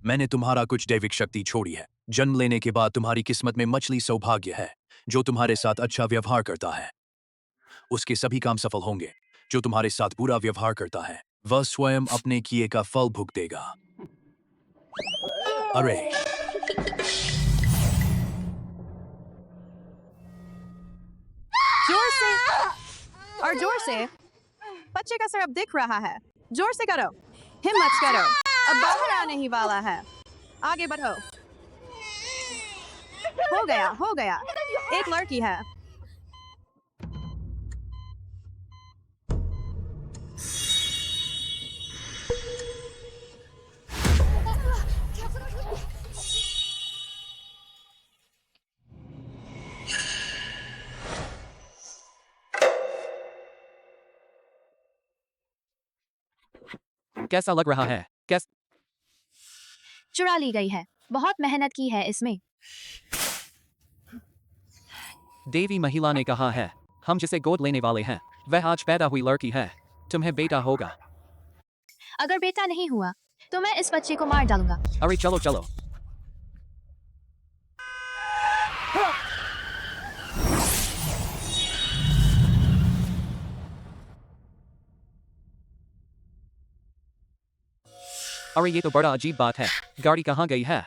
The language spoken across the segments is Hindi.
मैंने तुम्हारा कुछ दैविक शक्ति छोड़ी है। जन्म लेने के बाद तुम्हारी किस्मत में मछली सौभाग्य है, जो तुम्हारे साथ अच्छा व्यवहार करता है। उसके सभी काम सफल होंगे। जो तुम्हारे साथ बुरा व्यवहार करता है, वह स्वयं अपने किए का फल भुगतेगा। अरे, जोर से और जोर से। बच्चे का सर अब दिख रहा है। जोर से करो, हिम्मत करो। अब बाहर आने ही वाला है। आगे बढ़ो। हो गया, हो गया। एक लड़की है। कैसा लग रहा है? चुरा ली गई है। बहुत मेहनत की है इसमें। देवी महिला ने कहा है, हम जिसे गोद लेने वाले हैं वह आज पैदा हुई लड़की है। तुम्हें बेटा होगा। अगर बेटा नहीं हुआ तो मैं इस बच्चे को मार डालूंगा। अरे चलो चलो। अरे ये तो बड़ा अजीब बात है। गाड़ी कहाँ गई है?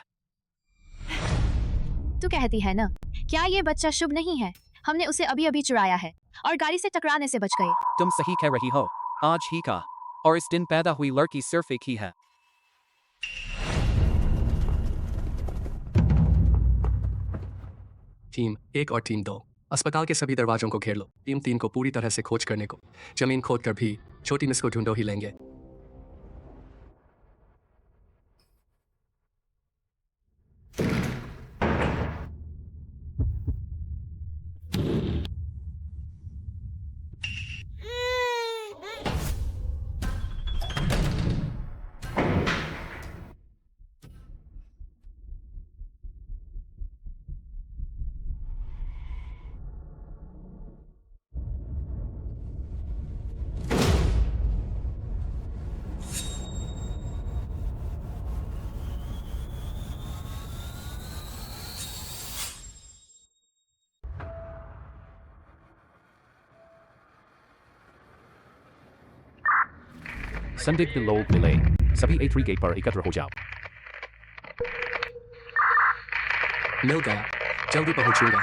तू कहती है ना, क्या ये बच्चा शुभ नहीं है? हमने उसे अभी अभी चुराया है और गाड़ी से टकराने से बच गए। तुम सही कह रही हो। आज ही का और इस दिन पैदा हुई लड़की सिर्फ एक ही है। टीम 1 और टीम 2 अस्पताल के सभी दरवाजों को घेर लो। टीम 3 को पूरी तरह से खोज करने को। जमीन खोद कर भी छोटी मिस को ढूंढो ही लेंगे। संदिग्ध लोग मिले। सभी A3 गेट पर एकत्र हो जाओ। मिल गया, जल्दी पहुंचूंगा।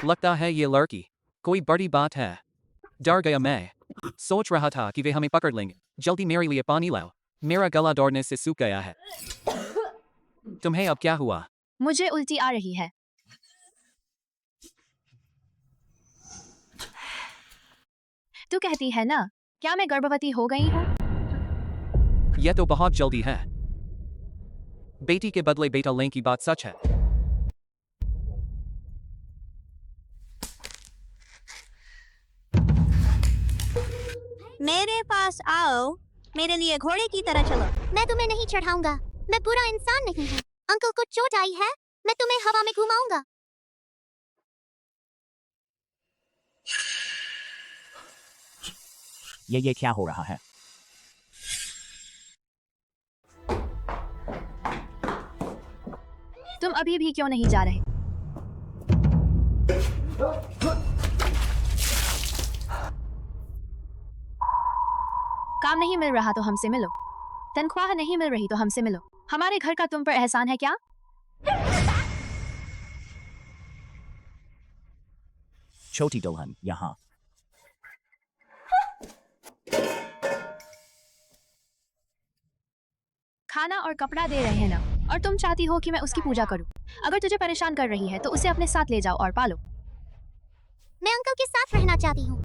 लगता है ये लड़की कोई बड़ी बात है। डर गया मैं। सोच रहा था कि वे हमें पकड़ लेंगे। जल्दी मेरे लिए पानी लाओ। मेरा गला दौड़ने से सूख गया है। तुम्हें अब क्या हुआ? मुझे उल्टी आ रही है। तू कहती है ना, क्या मैं गर्भवती हो गई हूँ? यह तो बहुत जल्दी है। बेटी के बदले बेटा लेने की बात सच है। मेरे पास आओ, मेरे लिए घोड़े की तरह चलो। मैं तुम्हें नहीं चढ़ाऊंगा। मैं बुरा इंसान नहीं हूँ। अंकल को चोट आई है, मैं तुम्हें हवा में घुमाऊंगा। ये क्या हो रहा है? तुम अभी भी क्यों नहीं जा रहे? काम नहीं मिल रहा तो हमसे मिलो। तनख्वाह नहीं मिल रही तो हमसे मिलो। हमारे घर का तुम पर एहसान है क्या? छोटी दुल्हन यहाँ। खाना और कपड़ा दे रहे हैं ना, और तुम चाहती हो कि मैं उसकी पूजा करूं। अगर तुझे परेशान कर रही है तो उसे अपने साथ ले जाओ और पालो। मैं अंकल के साथ रहना चाहती हूँ।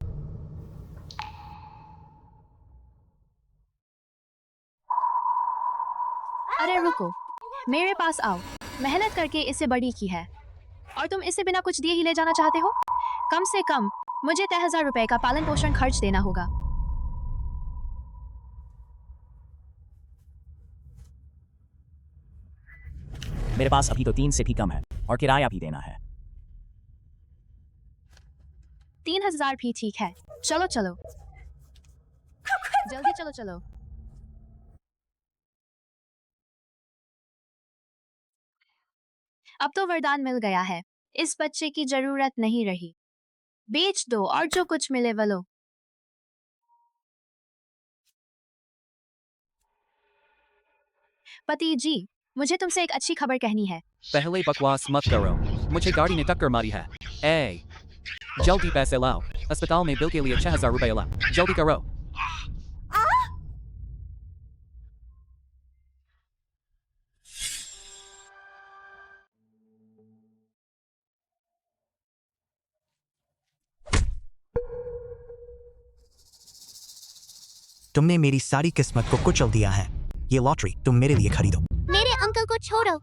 अरे रुको, मेरे पास आओ। मेहनत करके इसे बड़ी की है और तुम इसे बिना कुछ दिए ही ले जाना चाहते हो? कम से कम मुझे 10,000 रुपए का पालन पोषण खर्च देना होगा। मेरे पास अभी तो 3 से भी कम है और किराया भी देना है। 3000 भी ठीक है। चलो चलो जल्दी चलो चलो। अब तो वरदान मिल गया है, इस बच्चे की जरूरत नहीं रही। बेच दो और जो कुछ मिले वो लो। पति जी, मुझे तुमसे एक अच्छी खबर कहनी है। पहले बकवास मत करो, मुझे गाड़ी ने टक्कर मारी है। ए, जल्दी पैसे लाओ, अस्पताल में बिल के लिए 6000 रुपए लाओ, जल्दी करो। तुमने मेरी सारी किस्मत को कुचल दिया है। ये लॉटरी तुम मेरे लिए खरीदो। मेरे अंकल को छोड़ो।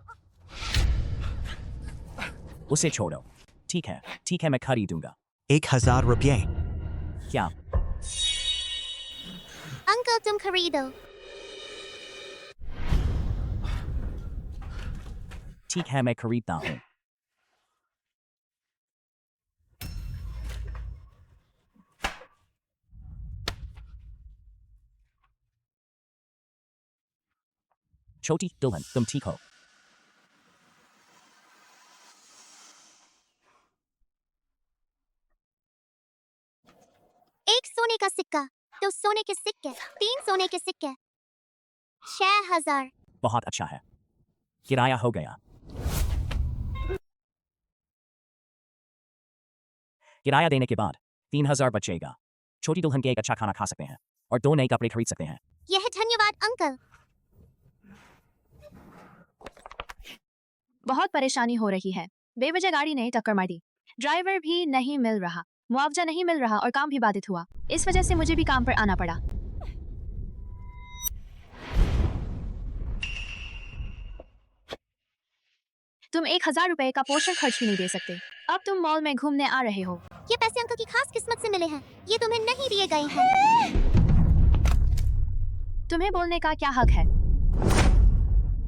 उसे छोड़ो। ठीक है मैं खरीदूंगा। 1000 रुपये। क्या? अंकल तुम खरीदो। ठीक है मैं खरीदता हूँ। छोटी दुल्हन तुम ठीक हो? एक सोने का सिक्का, 2 सोने के सिक्के, 3 सोने के सिक्के, 6000। बहुत अच्छा है, किराया हो गया। किराया देने के बाद 3000 बचेगा। छोटी दुल्हन के एक अच्छा खाना खा सकते हैं और 2 नए कपड़े खरीद सकते हैं। यह धन्यवाद अंकल। बहुत परेशानी हो रही है, बेवजह गाड़ी ने टक्कर मार दी। ड्राइवर भी नहीं मिल रहा, मुआवजा नहीं मिल रहा और काम भी बाधित हुआ। इस वजह से मुझे भी काम पर आना पड़ा। तुम 1000 रुपए का पोषण खर्च भी नहीं दे सकते। अब तुम मॉल में घूमने आ रहे हो। ये पैसे अंकल की खास किस्मत से मिले हैं, ये तुम्हें नहीं दिए गए हैं। तुम्हें बोलने का क्या हक है?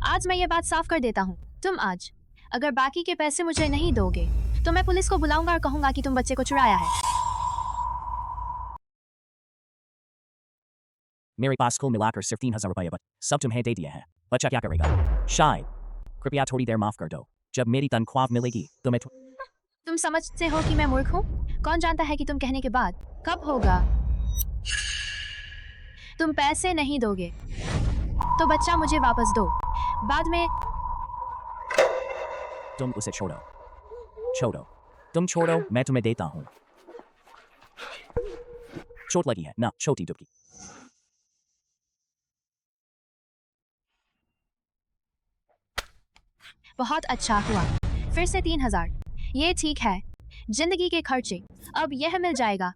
आज मैं ये बात साफ कर देता हूँ, तुम आज अगर बाकी के पैसे मुझे नहीं दोगे तो मैं पुलिस को बुलाऊंगा और कहूंगा कि तुम बच्चे को चुराया है। मेरे पास कुल मिलाकर सिर्फ 3000 रुपये बच, सब तुम्हें दे दिए हैं। बच्चा क्या करेगा? शायद। कृपया थोड़ी देर माफ कर दो, जब मेरी तनख्वाह मिलेगी तो मैं तुम समझते हो कि मैं मूर्ख हूँ? कौन जानता है कि तुम कहने के बाद कब होगा। तुम पैसे नहीं दोगे तो बच्चा मुझे वापस दो, बाद में। तुम उसे छोड़ो, तुम छोड़ो, मैं तुम्हें देता हूँ। चोट लगी है ना छोटी दुबकी? बहुत अच्छा हुआ, फिर से 3000। ये ठीक है, जिंदगी के खर्चे अब यह मिल जाएगा।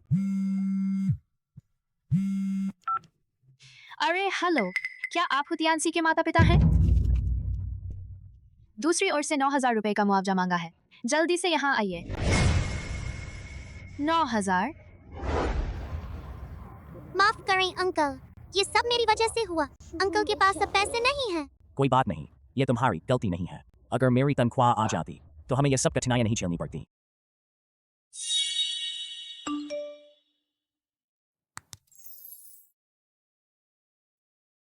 अरे हेलो, क्या आप हुतियांसी के माता पिता हैं? दूसरी ओर से 9000 रुपए का मुआवजा मांगा है, जल्दी से यहाँ आइए। 9000। माफ करें अंकल, ये सब मेरी वजह से हुआ। अंकल के पास अब पैसे नहीं हैं। कोई बात नहीं, ये तुम्हारी गलती नहीं है। अगर मेरी तनख्वाह आ जाती तो हमें ये सब कठिनाइयां नहीं झेलनी पड़ती।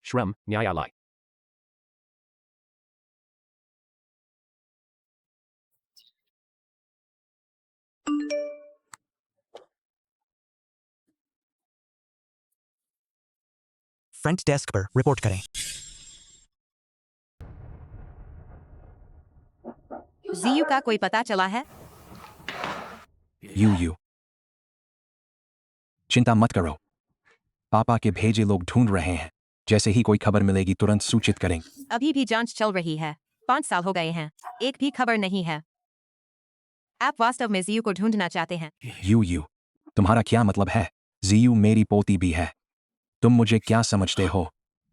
श्रम न्यायालय। फ्रंट डेस्क पर रिपोर्ट करें। जीयू का कोई पता चला है? यू चिंता मत करो, पापा के भेजे लोग ढूंढ रहे हैं। जैसे ही कोई खबर मिलेगी तुरंत सूचित करेंगे। अभी भी जांच चल रही है, 5 साल हो गए हैं, एक भी खबर नहीं है। आप वास्तव में जीयू को ढूंढना चाहते हैं? यू तुम्हारा क्या मतलब है? जीयू मेरी पोती भी है, तुम मुझे क्या समझते हो?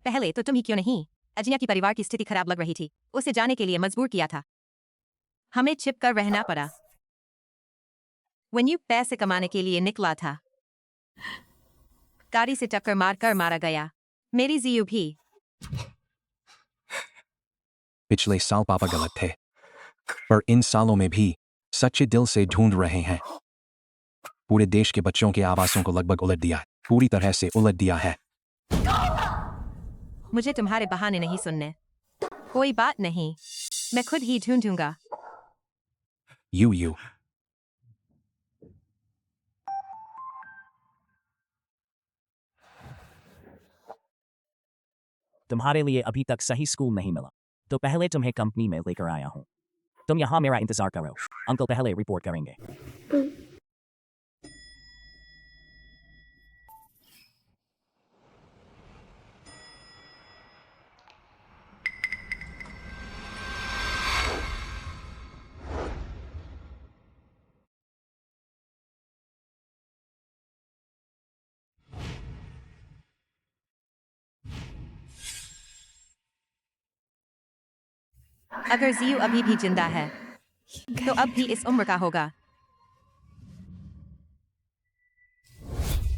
पहले तो तुम ही क्यों नहीं, अजिया की परिवार की स्थिति खराब लग रही थी, उसे जाने के लिए मजबूर किया था। हमें छिप कर रहना पड़ा। वन्यू पैसे कमाने के लिए निकला था, गाड़ी से टक्कर मारकर मारा गया। मेरी जीयू भी। पिछले साल पापा गलत थे, पर इन सालों में भी सच्चे दिल से ढूंढ रहे हैं। पूरे देश के बच्चों के आवासों को लगभग उलट दिया है, पूरी तरह से उलट दिया है। मुझे तुम्हारे बहाने नहीं सुनने। कोई बात नहीं, मैं खुद ही ढूंढूंगा। यू तुम्हारे लिए अभी तक सही स्कूल नहीं मिला, तो पहले तुम्हें कंपनी में लेकर आया हूँ। तुम यहाँ मेरा इंतजार करो, अंकल पहले रिपोर्ट करेंगे। अगर जियू अभी भी जिंदा है तो अब भी इस उम्र का होगा।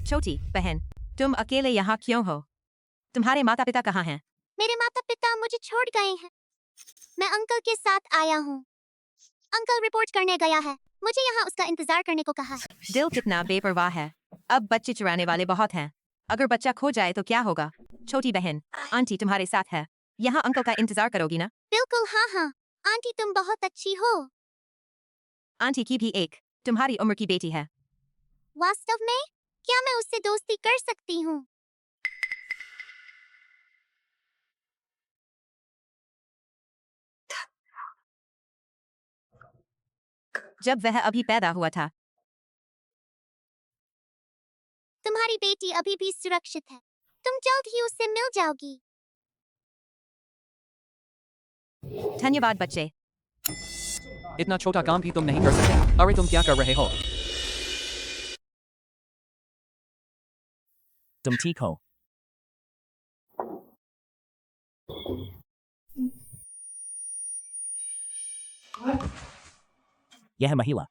छोटी बहन, तुम अकेले यहाँ क्यों हो? तुम्हारे माता पिता कहाँ हैं? मेरे माता पिता मुझे छोड़ गए हैं। मैं अंकल के साथ आया हूँ। अंकल रिपोर्ट करने गया है। मुझे यहाँ उसका इंतजार करने को कहा है। दिल कितना बेपरवाह है। अब बच्चे चुराने वाले बहुत हैं। अगर बच्चा खो जाए तो क्या होगा? छोटी बहन, आंटी तुम्हारे साथ है। यहाँ अंकल का इंतजार करोगी ना? बिल्कुल हाँ हाँ, आंटी तुम बहुत अच्छी हो। आंटी की भी एक तुम्हारी उम्र की बेटी है। वास्तव में क्या मैं उससे दोस्ती कर सकती हूँ? जब वह अभी पैदा हुआ था। तुम्हारी बेटी अभी भी सुरक्षित है। तुम जल्द ही उससे मिल जाओगी। धन्यवाद बच्चे। इतना छोटा काम भी तुम नहीं कर सकते? अरे तुम क्या कर रहे हो? तुम ठीक हो? यह महिला।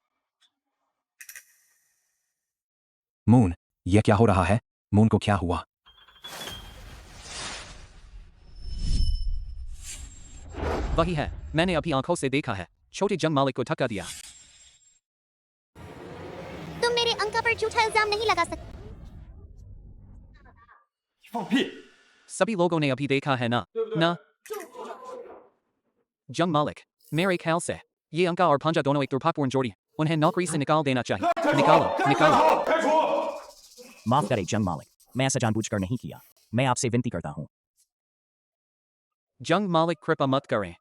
मून, यह क्या हो रहा है? मून को क्या हुआ? वही है, मैंने अभी आंखों से देखा है। छोटे जंग मालिक को धक्का दिया। तुम मेरे अंकल पर झूठा इल्जाम नहीं लगा सकते। सभी लोगों ने अभी देखा है ना? जंग मालिक, मेरे ख्याल से ये अंका और पंजा दोनों एक दुर्भाग्यपूर्ण जोड़ी हैं। उन्हें नौकरी से निकाल देना चाहिए। निकालो। माफ करें जंग मालिक, मैं ऐसा जानबूझकर नहीं किया। मैं आपसे विनती करता हूँ। जंग मालिक कृपा मत करें।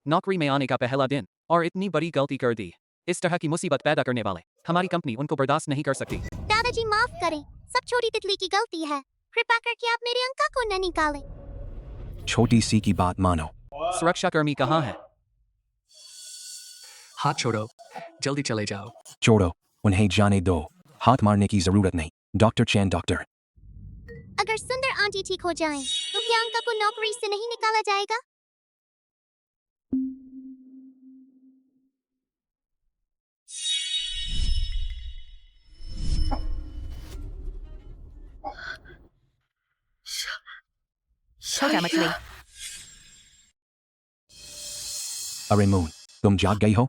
नौकरी में आने का पहला दिन और इतनी बड़ी गलती कर दी। इस तरह की मुसीबत पैदा करने वाले हमारी कंपनी उनको बर्दाश्त नहीं कर सकती। दादाजी माफ करें, सब छोटी तितली की गलती है। कृपा करके आप मेरे अंकल को न निकालें। छोटी सी की बात मानो। सुरक्षाकर्मी कहाँ है? हाथ छोड़ो, जल्दी चले जाओ। छोड़ो, उन्हें जाने दो। हाथ मारने की जरूरत नहीं। डॉक्टर चैन डॉक्टर। अगर सुंदर आंटी ठीक हो जाएं, तो क्या अंकल को नौकरी से नहीं निकाला जाएगा? छोटा मछली। अरे मून, तुम जाग गई हो?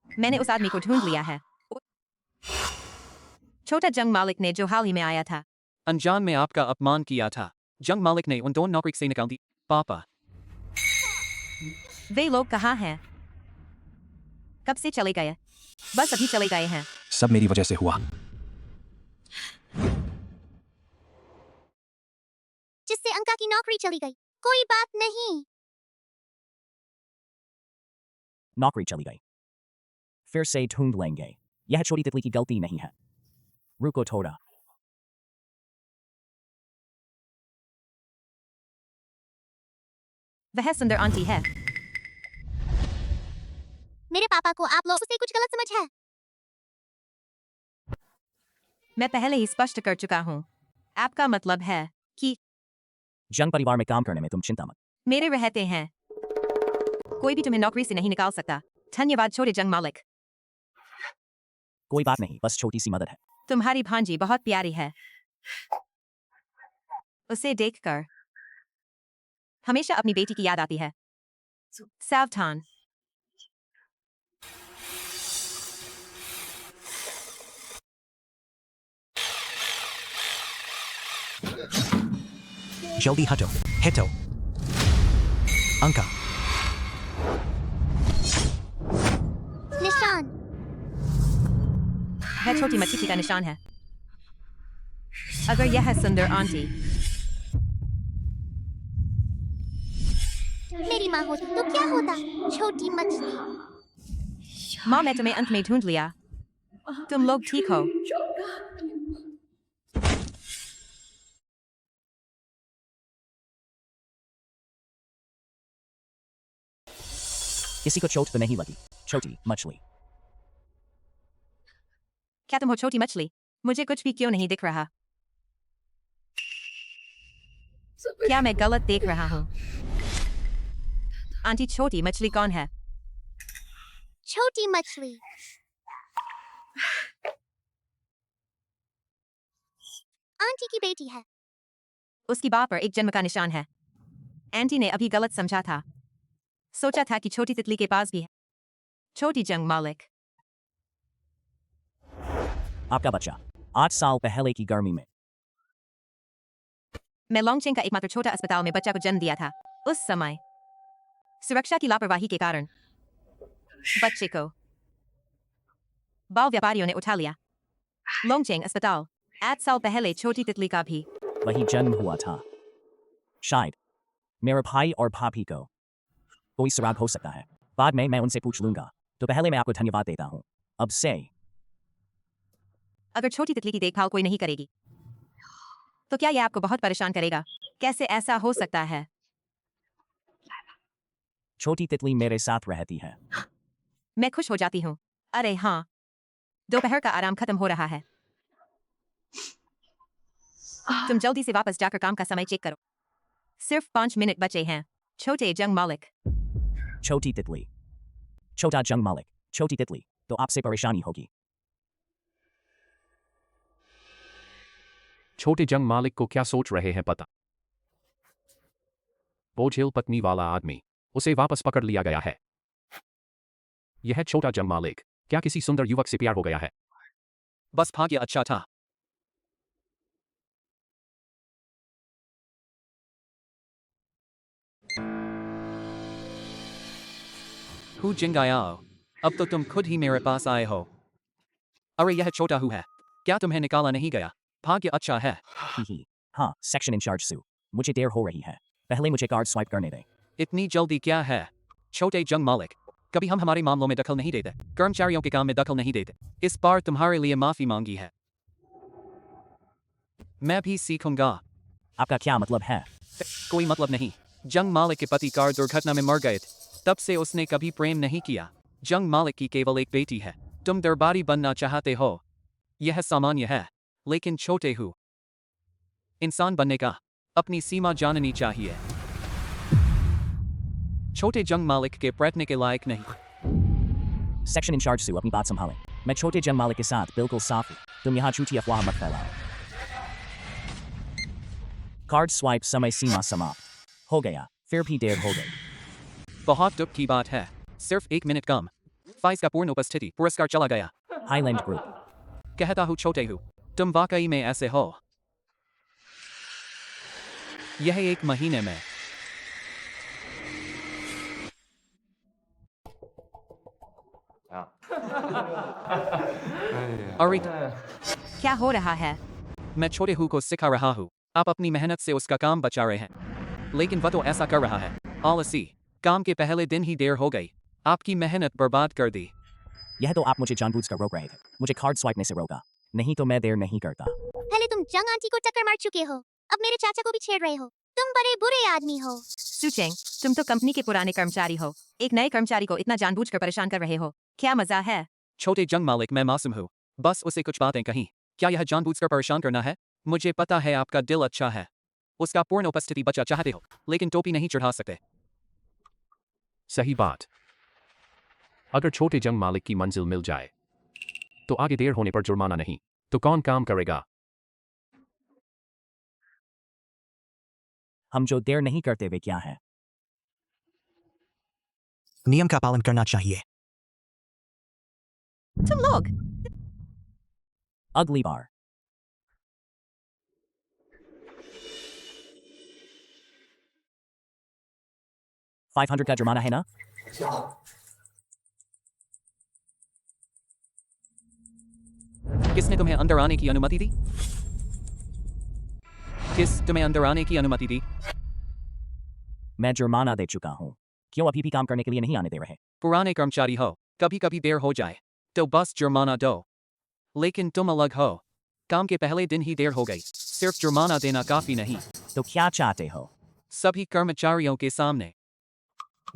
मैंने उस आदमी को ढूंढ लिया है। छोटा जंग मालिक ने जो हाल ही में आया था। अनजान में आपका अपमान किया था। जंग मालिक ने उन दोनों नौकरी से निकाल दी। पापा, वे लोग कहाँ हैं? कब से चले गए? बस अभी चले गए हैं। सब मेरी वजह से हुआ। जिससे अंका की नौकरी चली गई। कोई बात नहीं। नौकरी चली गई, फिर से ढूंढ लेंगे। यह छोटी तितली की गलती नहीं है। रुको थोड़ा। वह सुंदर आंटी है। मेरे पापा को आप लोगों से कुछ गलत समझ है। मैं पहले ही स्पष्ट कर चुका हूँ। आपका मतलब है कि जंग परिवार में काम करने में तुम चिंता मत। मेरे रहते हैं कोई भी तुम्हें नौकरी से नहीं निकाल सकता। धन्यवाद छोटे जंग मालिक। कोई बात नहीं, बस छोटी सी मदद है। तुम्हारी भांजी बहुत प्यारी है। उसे देखकर हमेशा अपनी बेटी की याद आती है। सावधान। जल्दी हटो, हिटो। अंका, निशान। वह छोटी मछली का निशान है। अगर यह है सुंदर आंटी, मेरी माँ होती तो क्या होता? छोटी मछली। माँ मैं तुम्हें अंत में ढूंढ लिया। तुम लोग ठीक हो? किसी को चोट तो नहीं लगी? छोटी मछली। क्या तुम हो छोटी मछली? मुझे कुछ भी क्यों नहीं दिख रहा? क्या मैं गलत देख रहा हूँ? आंटी छोटी मछली कौन है? छोटी मछली। आंटी की बेटी है। उसकी बात पर एक जन्म का निशान है। आंटी ने अभी गलत समझा था। सोचा था कि छोटी तितली के पास भी है। छोटी जंग मालिक। आपका बच्चा 8 साल पहले की गर्मी में। मैं लॉन्गचेंग का एकमात्र छोटा अस्पताल में बच्चा को जन्म दिया था। उस समय सुरक्षा की लापरवाही के कारण बच्चे को बाल व्यापारियों ने उठा लिया। लॉन्गचेंग अस्पताल 8 साल पहले छोटी तितली का भी वही जन्म हुआ था। शायद मेरे भाई और भाभी को कोई सुराग हो सकता है। बाद में मैं उनसे पूछ लूंगा। तो पहले मैं आपको धन्यवाद देता हूँ। अब से अगर छोटी तितली की देखभाल कोई नहीं करेगी तो क्या यह आपको बहुत परेशान करेगा? कैसे ऐसा हो सकता है? छोटी तितली मेरे साथ रहती है। मैं खुश हो जाती हूँ। अरे हाँ, दोपहर का आराम खत्म हो रहा है। तुम जल्दी से वापस जाकर काम का समय चेक करो। सिर्फ 5 मिनट बचे हैं। छोटे जंग मालिक। छोटी तितली। छोटा जंग मालिक। छोटी तितली, तो आपसे परेशानी होगी। छोटे जंग मालिक को क्या सोच रहे हैं पता? बोझिल पत्नी वाला आदमी, उसे वापस पकड़ लिया गया है। यह छोटा जंग मालिक क्या किसी सुंदर युवक से प्यार हो गया है? बस भाग्य अच्छा था। हु जिंगायाओ, अब तो तुम खुद ही मेरे पास आए हो। अरे यह छोटा हु है। क्या तुम्हें निकाला नहीं गया? भाग्य अच्छा है। ही हाँ, सेक्शन इंचार्ज सू। मुझे देर हो रही है। पहले मुझे कार्ड स्वाइप करने दें। इतनी जल्दी क्या है? छोटे जंग मालिक, कभी हम हमारे मामलों में दखल नहीं देते। कर्मचारियों के काम में दखल नहीं देते। इस बार तुम्हारे लिए माफी मांगी है। मैं भी सीखूंगा। आपका क्या मतलब है? कोई मतलब नहीं। जंग मालिक के पति कार दुर्घटना में मर गए थे। तब से उसने कभी प्रेम नहीं किया। जंग मालिक की केवल एक बेटी है। तुम दरबारी बनना चाहते हो, यह सामान्य है। लेकिन छोटे हु इंसान बनने का अपनी सीमा जाननी चाहिए। छोटे जंग मालिक के प्रयत्न के लायक नहीं। सेक्शन इंचार्ज सू, अपनी बात संभालें। मैं छोटे जंग मालिक के साथ बिल्कुल साफ हूँ। तुम यहाँ झूठी अफवाह मत फैलाओ। कार्ड स्वाइप समय सीमा समाप्त हो गया। फिर भी देर हो गई। बहुत दुख की बात है। सिर्फ 1 मिनट कम। फाइज का पूर्ण उपस्थिति पुरस्कार चला गया। Highland group. कहता हूँ छोटे हूँ, तुम वाकई में ऐसे हो। यह 1 महीने में अरे क्या हो रहा है? मैं छोटे हु को सिखा रहा हूँ। आप अपनी मेहनत से उसका काम बचा रहे हैं, लेकिन वह तो ऐसा कर रहा है। आलसी। काम के पहले दिन ही देर हो गई। आपकी मेहनत बर्बाद कर दी। यह तो आप मुझे जानबूझकर रोक रहे थे। मुझे कार्ड स्वाइपने से रोका, नहीं तो मैं देर नहीं करता। पहले तुम जंग आंटी को टक्कर मार चुके हो, अब मेरे चाचा को भी छेड़ रहे हो। तुम बड़े बुरे आदमी हो। सुचेंग, तुम तो कंपनी के पुराने कर्मचारी हो। एक नए कर्मचारी को इतना जानबूझकर परेशान कर रहे हो। क्या मजा है? छोटे जंग मालिक, मैं मासूम हूँ। बस उसे कुछ बातें कहीं। क्या यह जानबूझकर परेशान करना है? मुझे पता है आपका दिल अच्छा है। उसका पूर्ण उपस्थिति बचा चाहते हो, लेकिन टोपी नहीं चढ़ा सकते। सही बात। अगर छोटे जंग मालिक की मंजिल मिल जाए तो आगे देर होने पर जुर्माना नहीं, तो कौन काम करेगा? हम जो देर नहीं करते वे क्या है? नियम का पालन करना चाहिए। तुम लोग अगली बार 500 का जुर्माना है ना? किसने तुम्हें अंदर आने की अनुमति दी? किस तुम्हें अंदर आने की अनुमति दी? मैं जुर्माना दे चुका हूँ। क्यों अभी भी काम करने के लिए नहीं आने दे रहे? पुराने कर्मचारी हो, कभी कभी देर हो जाए तो बस जुर्माना दो। लेकिन तुम अलग हो, काम के पहले दिन ही देर हो गई, सिर्फ जुर्माना देना काफी नहीं। तो क्या चाहते हो? सभी कर्मचारियों के सामने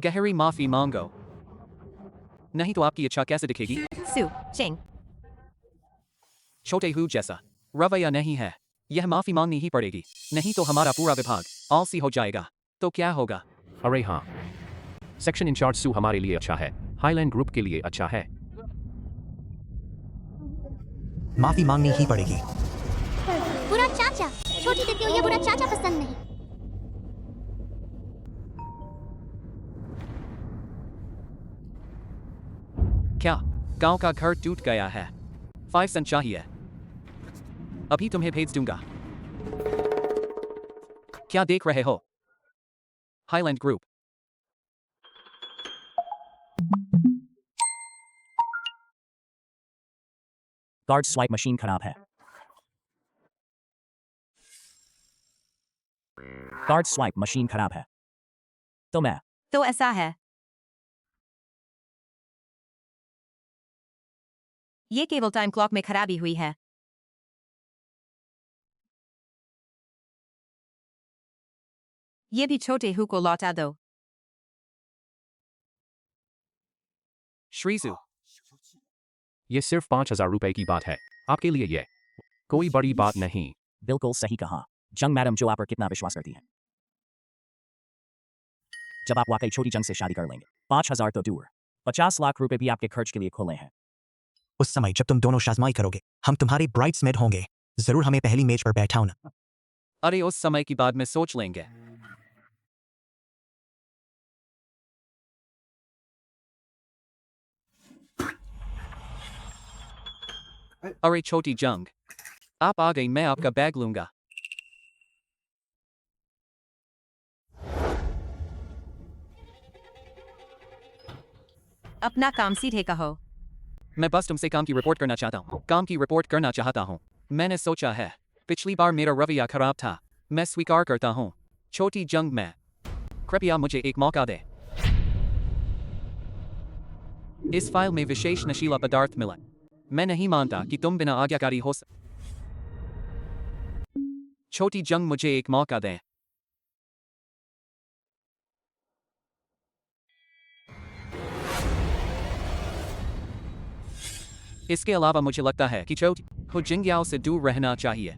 गहरी माफी मांगो, नहीं तो आपकी इच्छा कैसे दिखेगी? Su, Ching. छोटे हु जैसा रवैया नहीं है, यह माफी मांगनी ही पड़ेगी, नहीं तो हमारा पूरा विभाग आलसी हो जाएगा। तो क्या होगा? अरे हाँ, सेक्शन इंचार्ज सू हमारे लिए अच्छा है, हाईलैंड ग्रुप के लिए अच्छा है। माफी मांगनी ही पड़ेगी। बुरा चाचा, छोटी दीदी को ये बुरा चाचा पसंद नहीं। क्या गांव का घर टूट गया है? 5 सेंट चाहिए, अभी तुम्हें भेज दूंगा। क्या देख रहे हो? Highland group. Card swipe machine खराब है। कार्ड स्वाइप मशीन खराब है। तो मैं तो ऐसा है। ये केवल टाइम क्लॉक में खराबी हुई है। ये भी छोटे हु को लौटा दो। श्रीजू, ये सिर्फ 5,000 रुपए की बात है, आपके लिए ये कोई बड़ी बात नहीं। बिल्कुल सही कहा। जंग मैडम जो आप पर कितना विश्वास करती हैं। जब आप वाकई छोटी जंग से शादी कर लेंगे, 5,000 तो दूर, 50 लाख रुपए भी आपके खर्च के लिए खोले हैं। उस समय जब तुम दोनों शाजमाई करोगे, हम तुम्हारे ब्राइड्समेड होंगे। जरूर हमें पहली मेज पर बैठाना। अरे उस समय की बाद में सोच लेंगे। अरे छोटी जंग, आप आ गई, मैं आपका बैग लूंगा। अपना काम सीधे कहो। मैं बस तुमसे काम की रिपोर्ट करना चाहता हूँ, काम की रिपोर्ट करना चाहता हूँ। मैंने सोचा है, पिछली बार मेरा रवैया खराब था, मैं स्वीकार करता हूँ। छोटी जंग में कृपया मुझे एक मौका दे। इस फाइल में विशेष नशीला पदार्थ मिला। मैं नहीं मानता कि तुम बिना आज्ञाकारी हो छोटी जंग, मुझे एक मौका दें। इसके अलावा मुझे लगता है कि छोटी को जिंग्याओ से दूर रहना चाहिए।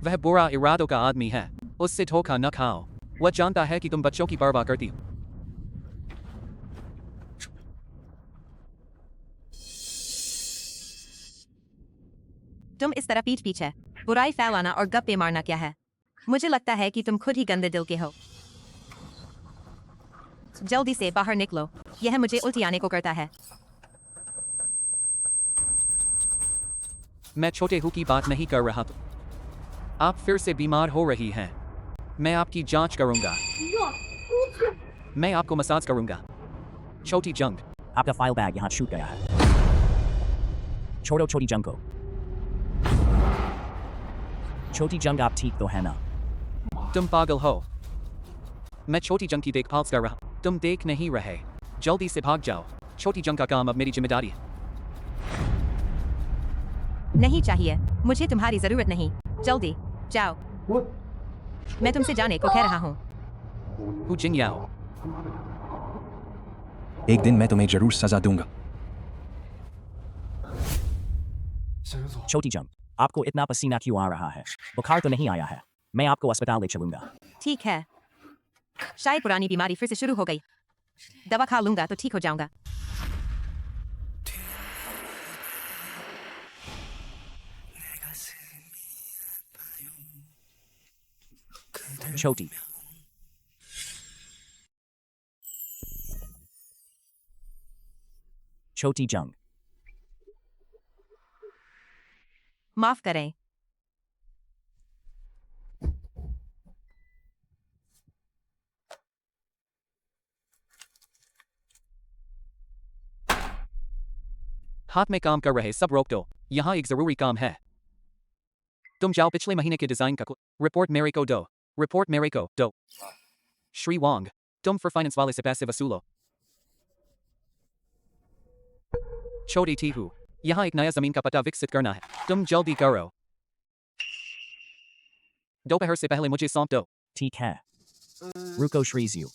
वह बुरा इरादों का आदमी है, उससे धोखा न खाओ। वह जानता है कि तुम बच्चों की परवाह करती हो। तुम इस तरह पीठ पीछे बुराई फैलाना और गप्पे मारना क्या है? मुझे लगता है कि तुम खुद ही गंदे दिल के हो। जल्दी से बाहर निकलो, यह मुझे उल्टी आने को करता है। मैं छोटे हु की बात नहीं कर रहा, तो आप फिर से बीमार हो रही हैं। मैं आपकी जांच करूंगा, मैं आपको मसाज करूंगा। छोटी जंग, आपका फाइल बैग यहाँ छूट गया है। छोड़ो छोटी जंग को। छोटी जंग, आप ठीक तो है ना? तुम पागल हो। मैं छोटी जंग की देखभाल कर रहा, तुम देख नहीं रहे। जल्दी से भाग जाओ। छोटी जंग का काम अब मेरी जिम्मेदारी है। नहीं चाहिए, मुझे तुम्हारी जरूरत नहीं। जल्दी जाओ, मैं तुमसे जाने को कह रहा हूँ। हु जिंग्याओ, एक दिन मैं तुम्हें जरूर सजा दूंगा। छोटी जंग, आपको इतना पसीना क्यों आ रहा है? बुखार तो नहीं आया है? मैं आपको अस्पताल ले चलूंगा। ठीक है, शायद पुरानी बीमारी फिर से शुरू हो गई। दवा खा लूंगा तो ठीक हो जाऊंगा। छोटी छोटी जंग, माफ करें। हाथ में काम कर रहे सब रोक दो, यहाँ एक जरूरी काम है। तुम जाओ पिछले महीने के डिजाइन का रिपोर्ट मेरे को दो। रिपोर्ट मेरे को दो। श्री वांग, तुम फिर फाइनेंस वाले से पैसे वसूलो। छोटी टीहू, यहाँ एक नया जमीन का पट्टा विकसित करना है, तुम जल्दी करो। दोपहर से पहले मुझे सौंप दो। ठीक है। रुको श्रीजू,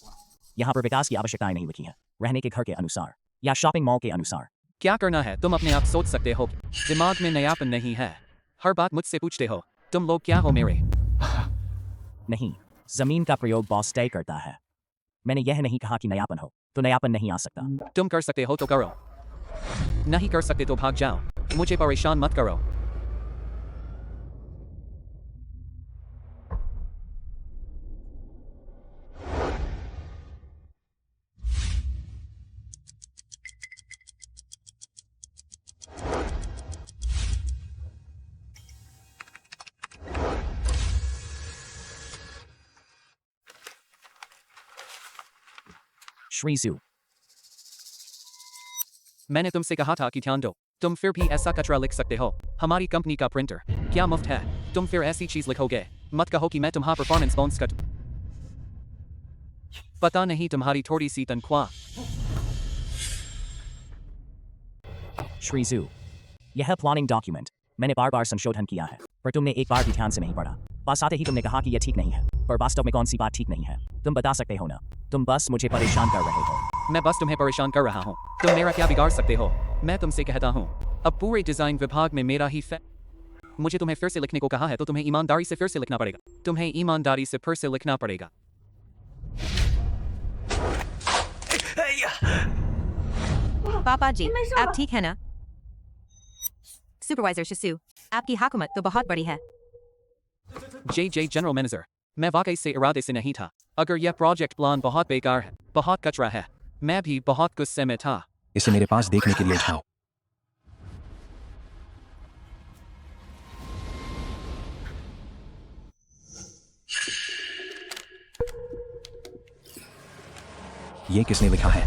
यहाँ पर विकास की आवश्यकताएं नहीं लिखी हैं, रहने के घर के अनुसार या शॉपिंग मॉल के अनुसार। क्या करना है तुम अपने आप सोच सकते हो, दिमाग में नयापन नहीं है, हर बात मुझसे पूछते हो, तुम लोग क्या हो मेरे? नहीं, जमीन का प्रयोग बॉस तय करता है। मैंने यह नहीं कहा कि नयापन हो, तो नयापन नहीं आ सकता। तुम कर सकते हो तो करो, नहीं कर सकते तो भाग जाओ, मुझे परेशान मत करो। श्रीजू, मैंने तुमसे कहा था कि ध्यान दो, तुम फिर भी ऐसा कचरा लिख सकते हो। हमारी कंपनी का प्रिंटर क्या मुफ्त है? तुम फिर ऐसी चीज लिखोगे, मत कहो कि मैं तुम्हारा परफॉर्मेंस बोनस कट। पता नहीं तुम्हारी थोड़ी सी तनख्वाह। श्रीजू, यह प्लानिंग डॉक्यूमेंट मैंने बार बार संशोधन किया है, पर तुमने एक बार भी ध्यान से नहीं पढ़ा। पास आते ही तुमने कहा कि यह ठीक नहीं है, पर वास्तव में कौन सी बात ठीक नहीं है तुम बता सकते हो ना? तुम बस मुझे परेशान कर रहे हो। मैं बस तुम्हें परेशान कर रहा हूँ, तुम मेरा क्या बिगाड़ सकते हो? मैं तुमसे कहता हूँ, अब पूरे डिजाइन विभाग में मेरा ही मुझे तुम्हें फिर से लिखने को कहा है तो तुम्हें ईमानदारी से फिर से लिखना पड़ेगा। तुम्हें ईमानदारी से फिर से लिखना पड़ेगा। पापा जी, आप ठीक है ना? सुपरवाइजर शिशु, आपकी हुकूमत तो बहुत बड़ी है। जे जनरल मैनेजर, मैं वाकई से इरादे से नहीं था। अगर यह प्रोजेक्ट प्लान बहुत बेकार है, बहुत कचरा है, मैं भी बहुत गुस्से में था। इसे मेरे पास देखने के लिए उठाओ। ये किसने लिखा है?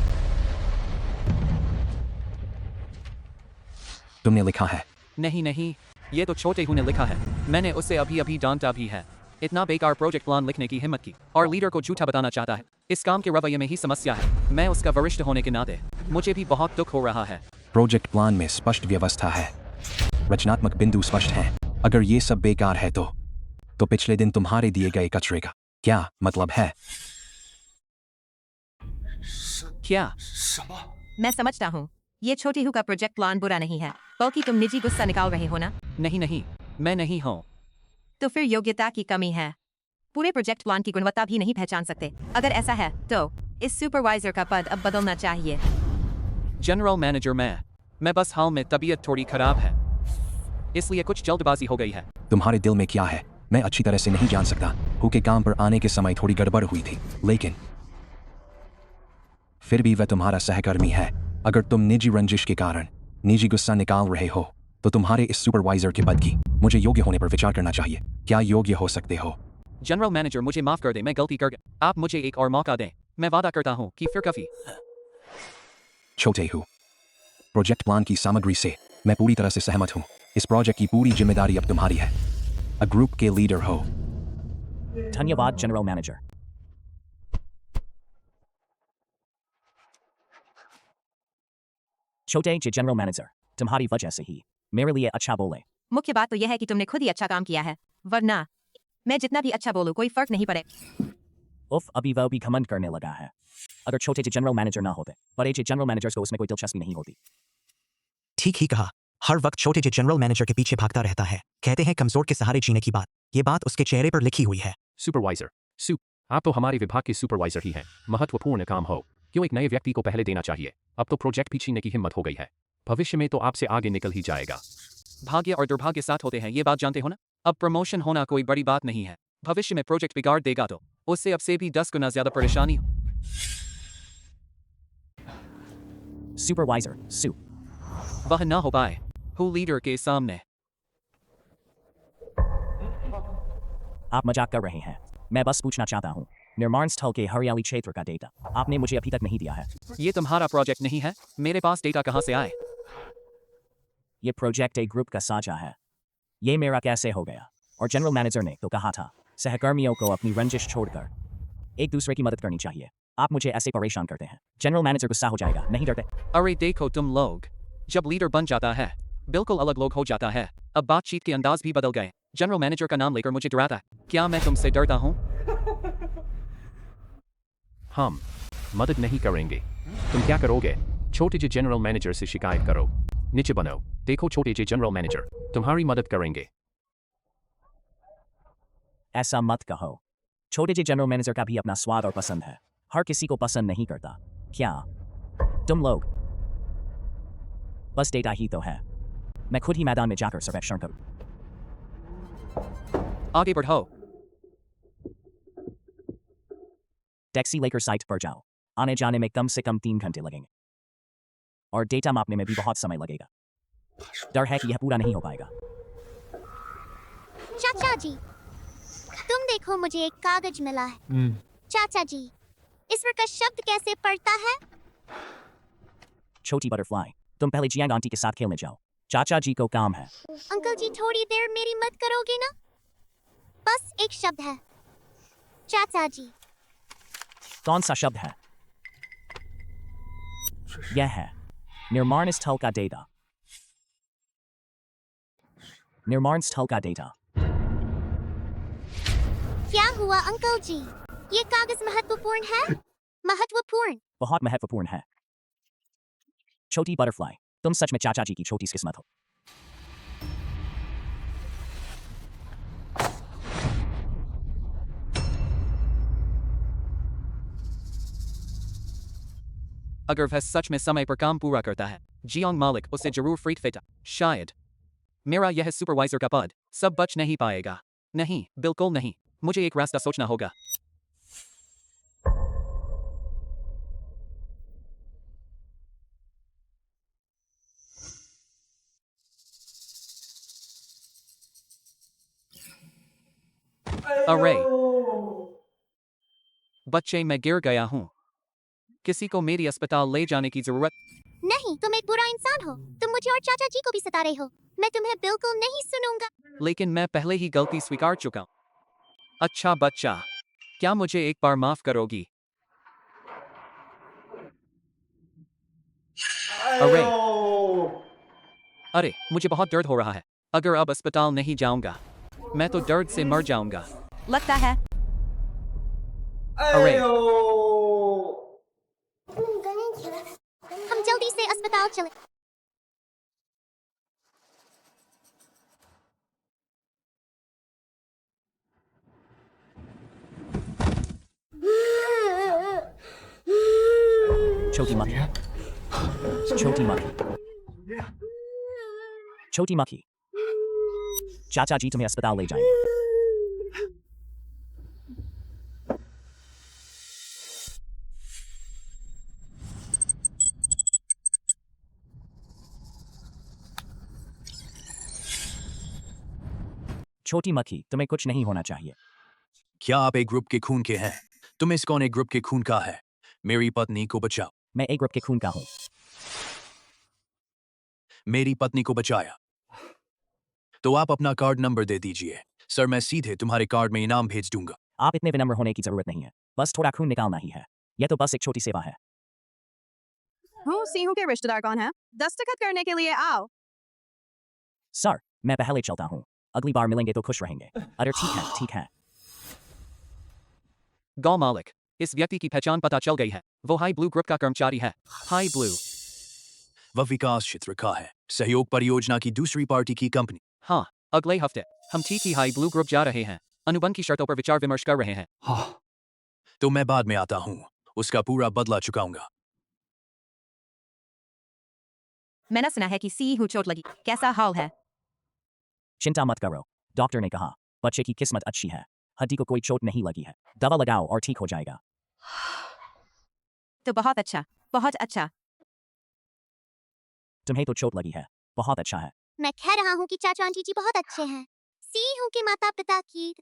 तुमने लिखा है? नहीं, ये तो छोटे हूँ ने लिखा है। मैंने उसे अभी अभी डांटा भी है। इतना बेकार प्रोजेक्ट प्लान लिखने की हिम्मत की, और लीडर को झूठा बताना चाहता है। इस काम के रवैये में ही समस्या है। मैं उसका वरिष्ठ होने के नाते मुझे भी बहुत दुख हो रहा है। प्रोजेक्ट प्लान में स्पष्ट व्यवस्था है, रचनात्मक बिंदु स्पष्ट हैं। अगर ये सब बेकार है तो पिछले दिन तुम्हारे दिए गए कचरे का क्या मतलब है? क्या? मैं समझता हूँ, ये छोटी हूँ का प्रोजेक्ट प्लान बुरा नहीं है, बल्कि तुम निजी गुस्सा निकाल रहे हो ना? नहीं, मैं नहीं हूँ। तो फिर योग्यता की कमी है। पूरे प्रोजेक्ट प्लान की गुणवत्ता भी नहीं पहचान सकते। अगर ऐसा है तो इस सुपरवाइजर का पद अब बदलना चाहिए। जनरल मैनेजर मैं बस हाल में तबीयत थोड़ी खराब है, इसलिए कुछ जल्दबाजी हो गई है। तुम्हारे दिल में क्या है मैं अच्छी तरह से नहीं जान सकता हूँ कि काम पर आने के समय थोड़ी गड़बड़ हुई थी, लेकिन फिर भी वह तुम्हारा सहकर्मी है। अगर तुम निजी रंजिश के कारण निजी गुस्सा निकाल रहे हो तो तुम्हारे इस सुपरवाइजर के पद की मुझे योग्य होने पर विचार करना चाहिए। क्या योग्य हो सकते हो? जनरल मैनेजर, मुझे माफ कर दे, मैं गलती कर गया। आप मुझे एक और मौका दें, मैं वादा करता हूँ कि फिर कभी। छोटे हूँ, प्रोजेक्ट प्लान की सामग्री से मैं पूरी तरह से सहमत हूँ। इस प्रोजेक्ट की पूरी जिम्मेदारी अब तुम्हारी है। अ ग्रुप के लीडर हो। धन्यवाद जनरल मैनेजर। छोटे जनरल मैनेजर, तुम्हारी वजह से ही मेरे लिए अच्छा बोले। मुख्य बात तो यह है कि तुमने खुद ही अच्छा काम किया है, वरना मैं जितना भी अच्छा बोलूं कोई फर्क नहीं पड़े। उफ, अभी वह भी घमंड करने लगा है। अगर छोटे जनरल मैनेजर ना होते, बड़े जनरल मैनेजर्स को उसमें कोई दिलचस्पी नहीं होती। ठीक ही कहा, हर वक्त छोटे जनरल मैनेजर के पीछे भागता रहता है। कहते हैं कमजोर के सहारे जीने की बात, ये बात उसके चेहरे पर लिखी हुई है। सुपरवाइजर, आप तो हमारे विभाग के सुपरवाइजर ही हैं। महत्वपूर्ण काम हो, क्यों एक नए व्यक्ति को पहले देना चाहिए। अब तो प्रोजेक्ट भी छीनने की हिम्मत हो गई है, भविष्य में तो आपसे आगे निकल ही जाएगा। भाग्य और दुर्भाग्य साथ होते हैं, ये बात जानते हो ना? अब प्रमोशन होना कोई बड़ी बात नहीं है, भविष्य में प्रोजेक्ट बिगाड़ देगा तो उससे अब से भी 10 गुना ज्यादा परेशानी। सुपरवाइजर, वह ना हो पाए हूँ लीडर के सामने। आप मजाक कर रहे हैं। मैं बस पूछना चाहता हूँ, निर्माण स्थल के हरियाली क्षेत्र का डेटा आपने मुझे अभी तक नहीं दिया है। ये तुम्हारा प्रोजेक्ट नहीं है, मेरे पास डेटा कहाँ से आए? ये प्रोजेक्ट ए ग्रुप का साझा है। ये मेरा कैसे हो गया? और जनरल मैनेजर ने तो कहा था सहकर्मियों को अपनी रंजिश छोड़कर एक दूसरे की मदद करनी चाहिए। आप मुझे ऐसे परेशान करते हैं। जनरल मैनेजर गुस्सा हो जाएगा, नहीं डरते? अरे देखो तुम लोग, जब लीडर बन जाता है बिल्कुल अलग लोग हो जाता है। अब बातचीत के अंदाज भी बदल गए। जनरल मैनेजर का नाम लेकर मुझे डराता है। क्या मैं तुमसे डरता हूँ? हम मदद नहीं करेंगे। तुम क्या करोगे? छोटे जे जनरल मैनेजर से शिकायत करो। नीचे बनो, देखो छोटे जे जनरल मैनेजर तुम्हारी मदद करेंगे। ऐसा मत कहो। छोटे जे जनरल मैनेजर का भी अपना स्वाद और पसंद है। हर किसी को पसंद नहीं करता। क्या तुम लोग बस डेटा ही तो है। मैं खुद ही मैदान में जाकर सर्वेक्षण करूं। आगे बढ़ो। टैक्सी लेकर साइट पर जाओ। आने जाने में कम से कम 3 घंटे लगेंगे और डेटा मापने में भी बहुत समय लगेगा। डर है कि यह पूरा नहीं हो पाएगा। चाचा जी, तुम देखो मुझे एक कागज मिला है। चाचा जी, इस पर का शब्द कैसे पढ़ता है? छोटी बटरफ्लाई, तुम पहले जियांग आंटी के साथ खेलने जाओ। चाचा जी को काम है। अंकल जी थोड़ी देर मेरी मदद करोगे ना? बस एक शब्द है चाचा जी। कौन सा शब्द है? यह है निर्माण स्थल का डेटा। निर्माण स्थल का डेटा। क्या हुआ अंकल जी? ये कागज महत्वपूर्ण है? महत्वपूर्ण? बहुत महत्वपूर्ण है। छोटी बटरफ्लाई, तुम सच में चाचा जी की छोटी किस्मत हो। अगर वह सच में समय पर काम पूरा करता है, जियांग मालिक उसे जरूर फ्रीट फिटा। शायद मेरा यह सुपरवाइजर का पद सब बच नहीं पाएगा। नहीं, बिल्कुल नहीं। मुझे एक रास्ता सोचना होगा। अरे बच्चे, मैं गिर गया हूँ। किसी को मेरी अस्पताल ले जाने की जरूरत। नहीं, तुम एक बुरा इंसान हो। तुम मुझे और चाचा जी को भी सता रहे हो। मैं तुम्हें बिल्कुल नहीं सुनूंगा। लेकिन मैं पहले ही गलती स्वीकार चुका हूं। अच्छा बच्चा, क्या मुझे एक बार माफ करोगी? अरे मुझे बहुत दर्द हो रहा है। अगर अब अस्पताल नहीं जाऊंगा मैं तो दर्द से मर जाऊंगा। लगता है अरे हम जल्दी से अस्पताल चले। छोटी मक्खी, छोटी मक्खी, छोटी मक्खी, चाचा जी तुम्हें अस्पताल ले जाएंगे। छोटी मक्खी, तुम्हें कुछ नहीं होना चाहिए। क्या आप एक ग्रुप के खून के हैं? तुम इस कौन एक ग्रुप के खून का है? मेरी पत्नी को बचाओ। मैं एक ग्रुप के खून का हूँ। मेरी पत्नी को बचाया तो आप अपना कार्ड नंबर दे दीजिए। सर, मैं सीधे तुम्हारे कार्ड में इनाम भेज दूंगा। आप इतने विनम्र होने की जरूरत नहीं है। बस थोड़ा खून निकालना ही है। यह तो बस एक छोटी सेवा है। सिंहू के रिश्तेदार कौन है? दस्तखत करने के लिए आओ। सर, मैं पहले चलता हूँ। अगली बार मिलेंगे तो खुश रहेंगे। अरे ठीक है, ठीक है। गौ मालिक, इस व्यक्ति की पहचान पता चल गई है। वो हाई ब्लू ग्रुप का कर्मचारी है। हाई ब्लू वह विकास क्षेत्र का है, सहयोग परियोजना की दूसरी पार्टी की कंपनी। हाँ, अगले हफ्ते हम ठीक ही हाई ब्लू ग्रुप जा रहे हैं। अनुबंध की शर्तों पर विचार विमर्श कर रहे हैं। तो मैं बाद में आता हूँ, उसका पूरा बदला चुकाऊंगा। मैंने सुना है कि सीहू चोट लगी। कैसा हाल है? चिंता मत करो, डॉक्टर ने कहा बच्चे की किस्मत अच्छी है। हड्डी को कोई चोट नहीं लगी है। दवा लगाओ और ठीक हो जाएगा। तो बहुत अच्छा, बहुत अच्छा। तुम्हें तो चोट लगी है, बहुत अच्छा है। मैं कह रहा हूँ कि चाचा आंटी जी बहुत अच्छे हैं। सीहू के माता पिता की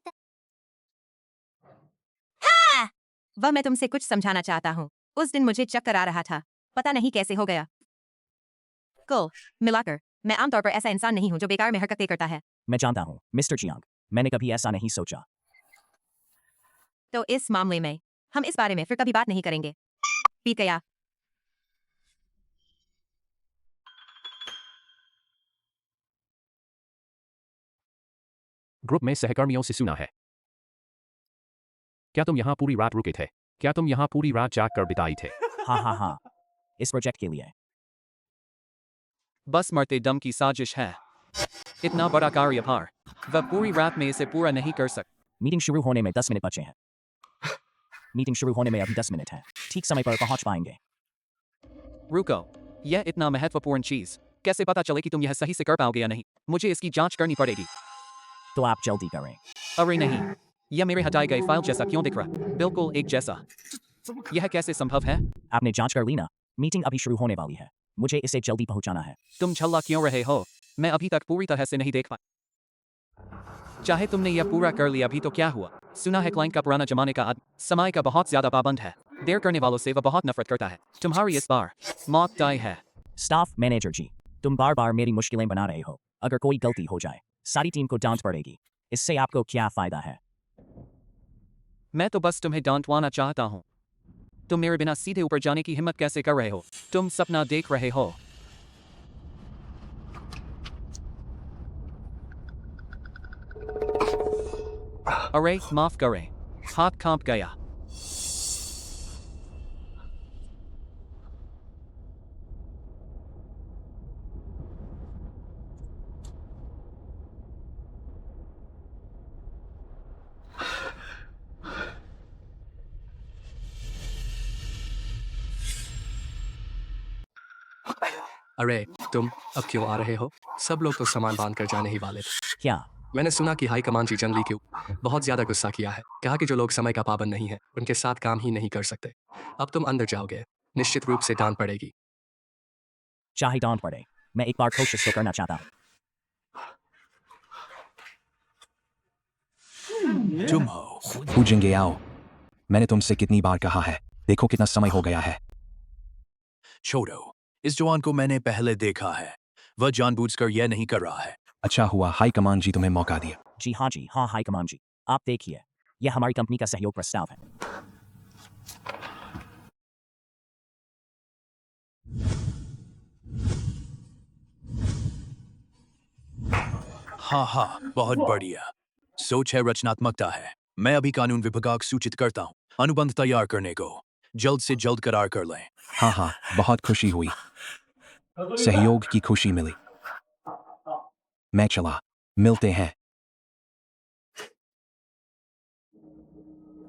वह मैं तुमसे कुछ समझाना चाहता हूँ। उस दिन मुझे चक्कर आ रहा था, पता नहीं कैसे हो गया। कुल मिलाकर मैं आमतौर पर ऐसा इंसान नहीं हूं जो बेकार में हरकतें करता है। मैं जानता हूँ मिस्टर चियांग, मैंने कभी ऐसा नहीं सोचा। तो इस मामले में हम इस बारे में फिर कभी बात नहीं करेंगे। बीत गया। ग्रुप में सहकर्मियों से सुना है। क्या तुम यहाँ पूरी रात रुके थे? क्या तुम यहाँ पूरी रात जाग कर बिताई थे? हाँ, इस प्रोजेक्ट के लिए। बस मरते दम की साजिश है। इतना बड़ा कार्यभार वह पूरी रात में इसे पूरा नहीं कर सक। मीटिंग शुरू होने में 10 मिनट बचे हैं। मीटिंग शुरू होने में अभी 10 मिनट है। ठीक समय पर पहुंच पाएंगे। रुको, यह इतना महत्वपूर्ण चीज कैसे पता चले कि तुम यह सही से कर पाओगे या नहीं? मुझे इसकी जांच करनी पड़ेगी। तो आप जल्दी करें। अरे नहीं, यह मेरे हटाए गए फाइल जैसा क्यों दिख रहा? बिल्कुल एक जैसा। यह कैसे संभव है? आपने जांच कर ली ना? मीटिंग अभी शुरू होने वाली है। मुझे इसे जल्दी पहुंचाना है। तुम छल्ला क्यों रहे हो? मैं अभी तक पूरी तरह से नहीं देख पाया। चाहे तुमने यह पूरा कर लिया भी तो क्या हुआ? सुना है क्लाइंट का पुराना जमाने का आदमी समय का बहुत ज्यादा पाबंद है। देर करने वालों से वह बहुत नफरत करता है। तुम्हारी इस बार मौत तय है। स्टाफ मैनेजर जी, तुम बार बार मेरी मुश्किलें बना रहे हो। अगर कोई गलती हो जाए सारी टीम को डांट पड़ेगी। इससे आपको क्या फायदा है? मैं तो बस तुम्हें डांटवाना चाहता हूँ। तुम मेरे बिना सीधे ऊपर जाने की हिम्मत कैसे कर रहे हो? तुम सपना देख रहे हो। अरे माफ करें, हाथ कांप गया। अरे तुम अब क्यों आ रहे हो? सब लोग तो सामान बांध कर जाने ही वाले थे। क्या? मैंने सुना कि हाई कमान जी जंगली क्यों बहुत ज्यादा गुस्सा किया है। कहा कि जो लोग समय का पाबंद नहीं है उनके साथ काम ही नहीं कर सकते। अब तुम अंदर जाओगे, निश्चित रूप से डांट पड़ेगी। चाहे डांट पड़े, मैं एक बार कोशिश तो करना चाहता हूँ। तुम हो। पूजेंगे आओ। मैंने तुमसे कितनी बार कहा है, देखो कितना समय हो गया है। छोड़ो, इस जवान को मैंने पहले देखा है। वह जानबूझकर यह नहीं कर रहा है। अच्छा हुआ हाई कमान जी तुम्हें मौका दिया। जी हाँ हाई कमान जी, आप देखिए, यह हमारी कंपनी का सहयोग प्रस्ताव है। हाँ, बहुत बढ़िया। सोच है, रचनात्मकता है। मैं अभी कानून विभाग सूचित करता हूँ अनुबंध तैयार करने को। जल्द से जल्द करार कर लें। हाँ, बहुत खुशी हुई। सहयोग की खुशी मिली। मैं चला, मिलते हैं।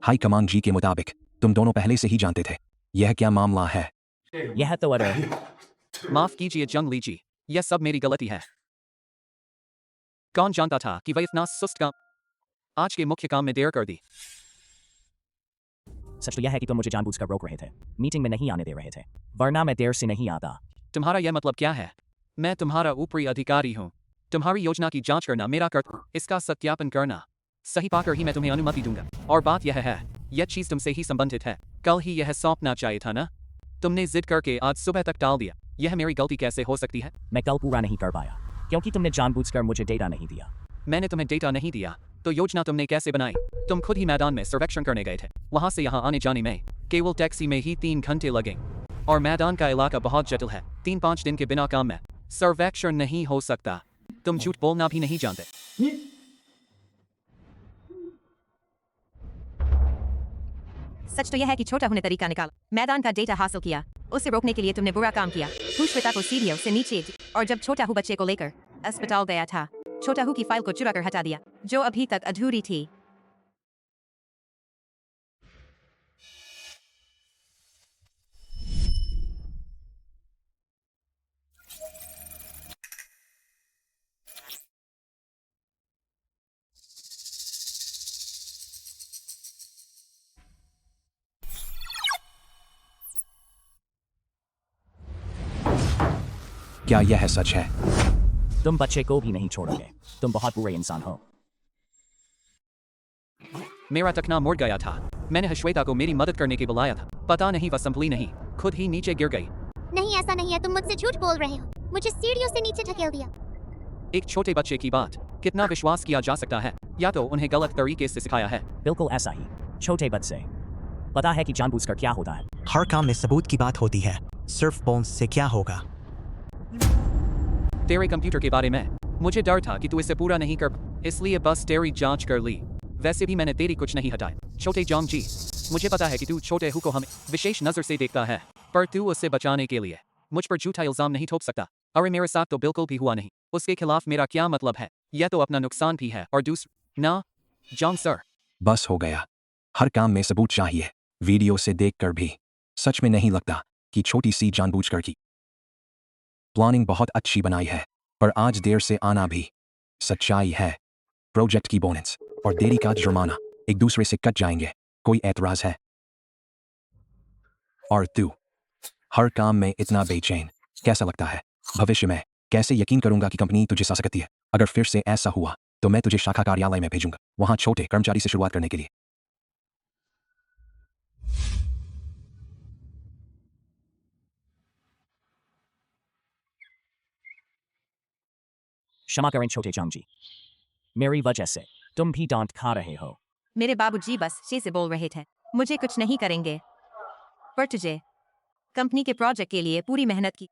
हाई कमान जी के मुताबिक तुम दोनों पहले से ही जानते थे। यह क्या मामला है? यह तो माफ कीजिए जंगली जी, यह सब मेरी गलती है। कौन जानता था कि वह इतना सुस्त काम आज के मुख्य काम में देर कर दी। सच तो यह है कि तुम मुझे जानबूझकर रोक रहे थे, मीटिंग में नहीं आने दे रहे थे, वरना मैं देर से नहीं आता। तुम्हारा यह मतलब क्या है? मैं तुम्हारा ऊपरी अधिकारी हूँ। तुम्हारी योजना की जांच करना मेरा कर्तव्य, इसका सत्यापन करना सही पाकर ही मैं तुम्हें अनुमति दूंगा। और बात यह है, यह चीज तुमसे ही संबंधित है। कल ही यह सौंपना चाहिए था ना? तुमने जिद करके आज सुबह तक टाल दिया। यह मेरी गलती कैसे हो सकती है? मैं कल पूरा नहीं कर पाया क्योंकि तुमने जानबूझकर मुझे डेटा नहीं दिया। मैंने तुम्हें डेटा नहीं दिया तो योजना तुमने कैसे बनाई? तुम खुद ही मैदान में सर्वेक्षण करने गए थे। वहां से यहाँ आने जाने में केवल टैक्सी में ही 3 घंटे लगे और मैदान का इलाका बहुत जटिल है। 3-5 दिन के बिना काम में सर्वेक्षण नहीं हो सकता। तुम झूठ बोलना भी नहीं जानते। सच तो यह है कि छोटा ने तरीका निकाला, मैदान का डेटा हासिल किया। उसे रोकने के लिए तुमने बुरा काम किया। श्वेता को सीढ़ियों से नीचे और जब छोटा बच्चे को लेकर अस्पताल गया था, छोटा की फाइल को चुरा कर हटा दिया जो अभी तक अधूरी थी। क्या यह सच है? तुम बच्चे को भी नहीं छोड़ोगे। तुम बहुत बुरे इंसान हो। मेरा टकना मुड़ गया था। मैंने श्वेता को मेरी मदद करने के बुलाया था। पता नहीं वह संभली नहीं, खुद ही नीचे गिर गई। नहीं ऐसा नहीं है, तुम मुझसे झूठ बोल रहे हो। मुझे सीढ़ियों से नीचे ढकेल दिया। एक छोटे बच्चे की बात कितना विश्वास किया जा सकता है? या तो उन्हें गलत तरीके से सिखाया है। बिल्कुल ऐसा ही। छोटे बच्चे पता है कि जानबूझकर क्या होता है। हर काम में सबूत की बात होती है। सिर्फ बोन्स से क्या होगा? तेरे कंप्यूटर के बारे में मुझे डर था कि तू इसे पूरा नहीं कर, इसलिए बस तेरी जांच कर ली। वैसे भी मैंने तेरी कुछ नहीं हटाया। छोटे जॉन्ग जी, मुझे पता है कि तू छोटे हु को हमें विशेष नजर से देखता है, पर तू उससे बचाने के लिए मुझ पर झूठा इल्जाम नहीं थोप सकता। अरे मेरे साथ तो बिल्कुल भी हुआ नहीं। उसके खिलाफ मेरा क्या मतलब है? यह तो अपना नुकसान भी है। और दूसरा ना जॉन्ग सर, बस हो गया। हर काम में सबूत चाहिए, वीडियो से देखकर भी। सच में नहीं लगता कि छोटी सी जानबूझकर की प्लानिंग बहुत अच्छी बनाई है, पर आज देर से आना भी सच्चाई है। प्रोजेक्ट की बोनस और देरी का जुर्माना एक दूसरे से कट जाएंगे। कोई एतराज है? और तू हर काम में इतना बेचैन कैसा लगता है? भविष्य में कैसे यकीन करूंगा कि कंपनी तुझे सा सकती है? अगर फिर से ऐसा हुआ तो मैं तुझे शाखा कार्यालय में भेजूंगा, वहां छोटे कर्मचारी से शुरुआत करने के लिए। क्षमा करें छोटे जॉन्ग जी, मेरी वजह से तुम भी डांट खा रहे हो। मेरे बाबूजी बस से बोल रहे थे, मुझे कुछ नहीं करेंगे। पर तुझे कंपनी के प्रोजेक्ट के लिए पूरी मेहनत की,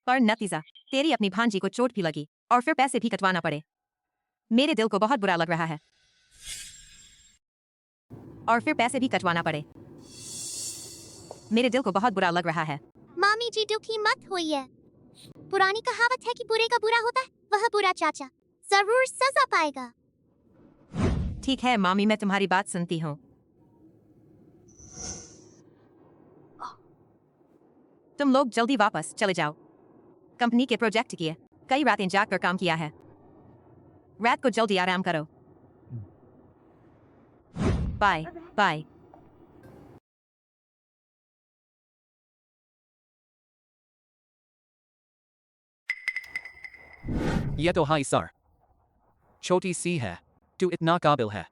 पर नतीजा तेरी अपनी भांजी को चोट भी लगी और फिर पैसे भी कटवाना पड़े। मेरे दिल को बहुत बुरा लग रहा है। और फिर पैसे भी कटवाना पड़े। मेरे दिल को बहुत बुरा लग रहा है। मामी जी दुखी मत होइए। पुरानी कहावत है कि बुरे का बुरा होता है, वह बुरा चाचा जरूर सजा पाएगा। ठीक है मामी, मैं तुम्हारी बात सुनती हूँ। तुम लोग जल्दी वापस चले जाओ। कंपनी के प्रोजेक्ट किए कई रातें जागकर काम किया है। रात को जल्दी आराम करो। Bye bye. यह तो हाई सर, छोटी सी है, तू इतना काबिल है,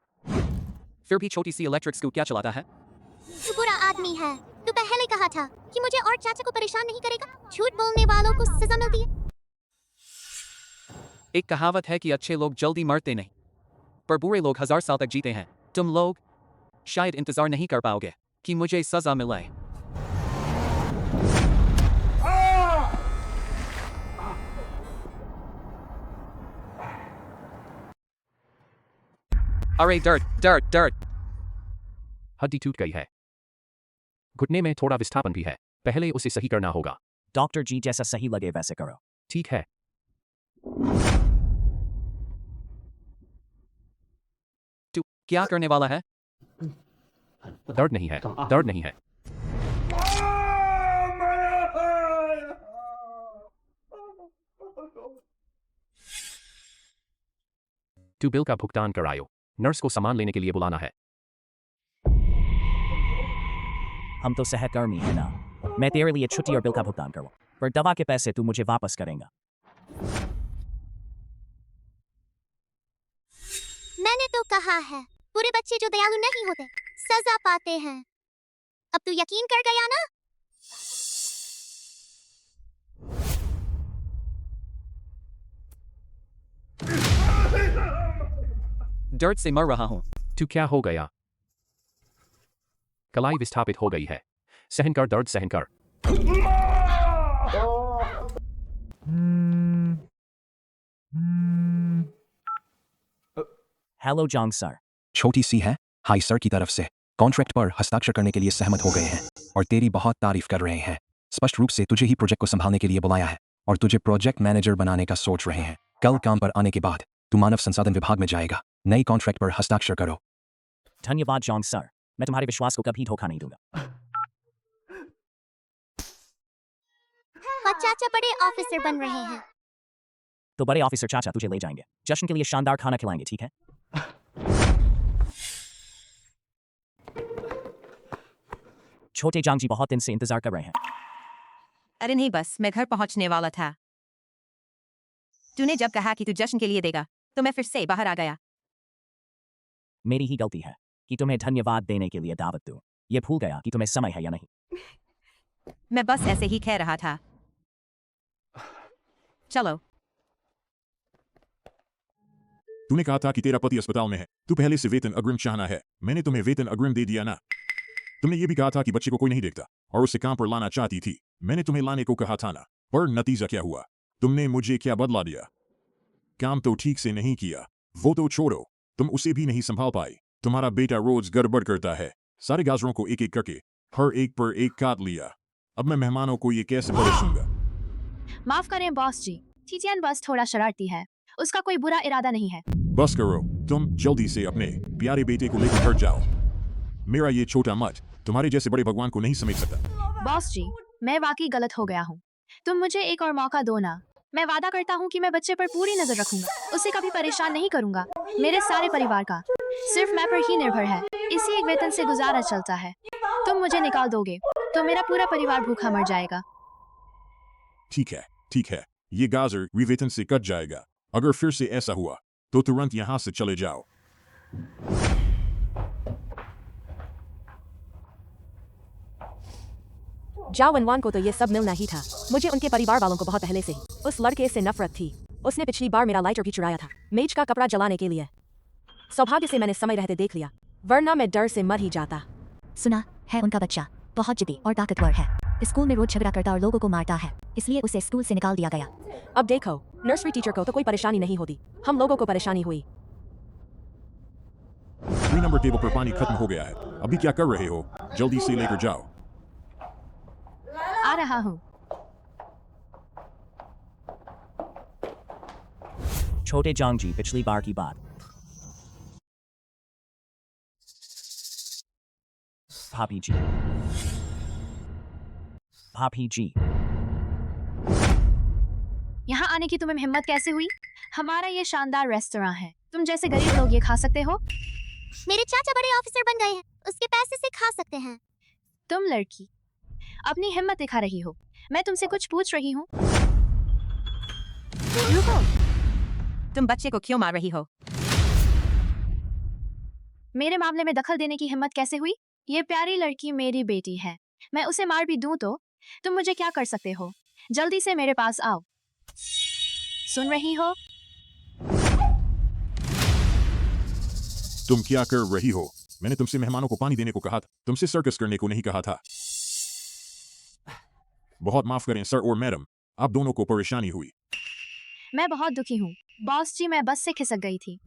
फिर भी छोटी सी इलेक्ट्रिक स्कूट क्या चलाता है? तू बुरा आदमी है। तू पहले कहा था कि मुझे और चाचा को परेशान नहीं करेगा। झूठ बोलने वालों को सजा मिलती है। एक कहावत है कि अच्छे लोग जल्दी मरते नहीं, पर बुरे लोग 1000 साल तक जीते हैं। तुम लोग शायद इंतजार नहीं कर पाओगे कि मुझे सजा मिले। अरे डर्ट डर्ट डर्ट। हड्डी टूट गई है, घुटने में थोड़ा विस्थापन भी है, पहले उसे सही करना होगा। डॉक्टर जी जैसा सही लगे वैसे करो। ठीक है। तू क्या करने वाला है? दर्द नहीं है, दर्द नहीं है। तू बिल का भुगतान करायो, नर्स को सामान लेने के लिए बुलाना है। हम तो सहकर्मी है ना, मैं तेरे लिए छुट्टी और बिल का भुगतान करूँ, पर दवा के पैसे तू मुझे वापस करेगा। मैंने तो कहा है, बुरे बच्चे जो दयालु नहीं होते सजा पाते हैं। अब तू यकीन कर गया ना? दर्द से मर रहा हूँ। तू क्या हो गया? कलाई विस्थापित हो गई है, सहन कर दर्द, सहन कर। Hello जॉन्ग sir. छोटी सी है, हाई सर की तरफ से कॉन्ट्रैक्ट पर हस्ताक्षर करने के लिए सहमत हो गए हैं और तेरी बहुत तारीफ कर रहे हैं। स्पष्ट रूप से तुझे ही प्रोजेक्ट को संभालने के लिए बुलाया है और तुझे प्रोजेक्ट मैनेजर बनाने का सोच रहे हैं। कल काम पर आने के बाद तू मानव संसाधन विभाग में जाएगा। नई कॉन्ट्रैक्ट पर हस्ताक्षर करो। धन्यवाद जॉन्ग सर, मैं तुम्हारे विश्वास को कभी धोखा नहीं दूंगा। चाचा बड़े ऑफिसर बन रहे हैं। तो बड़े ऑफिसर चाचा तुझे ले जाएंगे, जश्न के लिए शानदार खाना खिलाएंगे, ठीक है? छोटे जॉन्ग जी बहुत दिन से इंतजार कर रहे हैं। अरे नहीं, बस मैं घर पहुंचने वाला था। तूने जब कहा कि तू जश्न के लिए देगा तो मैं फिर से बाहर आ गया। मेरी ही गलती है कि तुम्हें धन्यवाद देने के लिए दावत दूं। ये भूल गया कि तुम्हें समय है या नहीं। मैं बस ऐसे ही कह रहा था। चलो। तूने कहा था कि तेरा पति अस्पताल में है। तू पहले से वेतन अग्रिम चाहना है। मैंने तुम्हें वेतन अग्रिम दे दिया ना। तुमने ये भी कहा था कि बच्चे को कोई नहीं देखता और उसे काम पर लाना चाहती थी। मैंने तुम्हें लाने को कहा था ना। पर नतीजा क्या हुआ? तुमने मुझे क्या बदला दिया? काम तो ठीक से नहीं किया। वो तो छोड़ो, तुम उसे भी नहीं संभाल पाई। तुम्हारा बेटा रोज गड़बड़ करता है। सारे गाजरों को एक एक करके हर एक पर एक काट लिया। अब मैं मेहमानों को ये कैसे परोसूंगा? माफ करें बॉस जी, टीटियन बस थोड़ा शरारती है। उसका कोई बुरा इरादा नहीं है। बस करो, तुम जल्दी से अपने प्यारे बेटे को लेकर घर जाओ। मेरा ये छोटा मत तुम्हारे जैसे बड़े भगवान को नहीं समझ सकता। बॉस जी, मैं वाकई गलत हो गया हूँ। तुम मुझे एक और मौका दो ना। मैं वादा करता हूँ कि मैं बच्चे पर पूरी नजर रखूंगा। उसे कभी परेशान नहीं करूंगा। मेरे सारे परिवार का सिर्फ मैं पर ही निर्भर है। इसी एक वेतन से गुजारा चलता है। तुम मुझे निकाल दोगे तो मेरा पूरा परिवार भूखा मर जाएगा। ठीक है, ठीक है, ये गाजर वेतन से कट जाएगा। अगर फिर से ऐसा हुआ तो तुरंत यहाँ से चले जाओ। जाओ वनवान को तो ये सब मिलना ही था। मुझे उनके परिवार वालों को बहुत पहले से ही उस लड़के से नफरत थी। उसने पिछली बार मेरा लाइटर भी चुराया था मेज का कपड़ा जलाने के लिए। सौभाग्य से मैंने समय रहते देख लिया, वरना मैं डर से मर ही जाता। सुना है उनका बच्चा बहुत जिद्दी और ताकतवर है। स्कूल में रोज झगड़ा करता और लोगों को मारता है, इसलिए उसे स्कूल से निकाल दिया गया। अब देखो, नर्सरी टीचर को तो कोई परेशानी नहीं होती, हम लोगों को परेशानी हुई। 3 नंबर टेबल पर पानी खत्म हो गया है। अभी क्या कर रहे हो? जल्दी से लेकर जाओ। आ रहा हूँ। छोटे जांग जी, पिछली बार की बात। भाभी जी, भाभी जी, यहाँ आने की तुम्हें हिम्मत कैसे हुई? हमारा ये शानदार रेस्टोरेंट है, तुम जैसे गरीब लोग ये खा सकते हो? मेरे चाचा बड़े ऑफिसर बन गए हैं, उसके पैसे से खा सकते हैं। तुम लड़की अपनी हिम्मत दिखा रही हो। मैं तुमसे कुछ पूछ रही हूँ। रुको, तुम बच्चे को क्यों मार रही हो? मेरे मामले में दखल देने की हिम्मत कैसे हुई? ये प्यारी लड़की मेरी बेटी है। मैं उसे मार भी दूं तो तुम मुझे क्या कर सकते हो? जल्दी से मेरे पास आओ। सुन रही हो? तुम क्या कर रही हो? मैंने तुमसे मेहमानों को पानी देने को कहा था, तुमसे सर्कस करने को नहीं कहा था। बहुत माफ करें सर और मैडम, आप दोनों को परेशानी हुई। मैं बहुत दुखी हूँ बॉस जी, मैं बस से खिसक गई थी।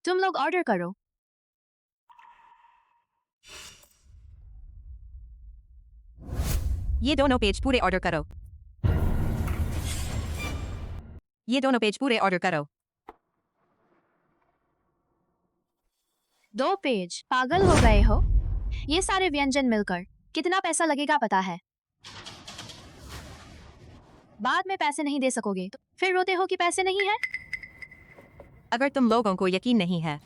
तुम लोग ऑर्डर करो। ये दोनों पेज पूरे ऑर्डर करो। ये दोनों पेज पूरे ऑर्डर करो। 2 पेज? पागल हो गए हो? ये सारे व्यंजन मिलकर कितना पैसा लगेगा पता है? बाद में पैसे नहीं दे सकोगे तो फिर रोते हो कि पैसे नहीं है। अगर तुम लोगों को यकीन नहीं है,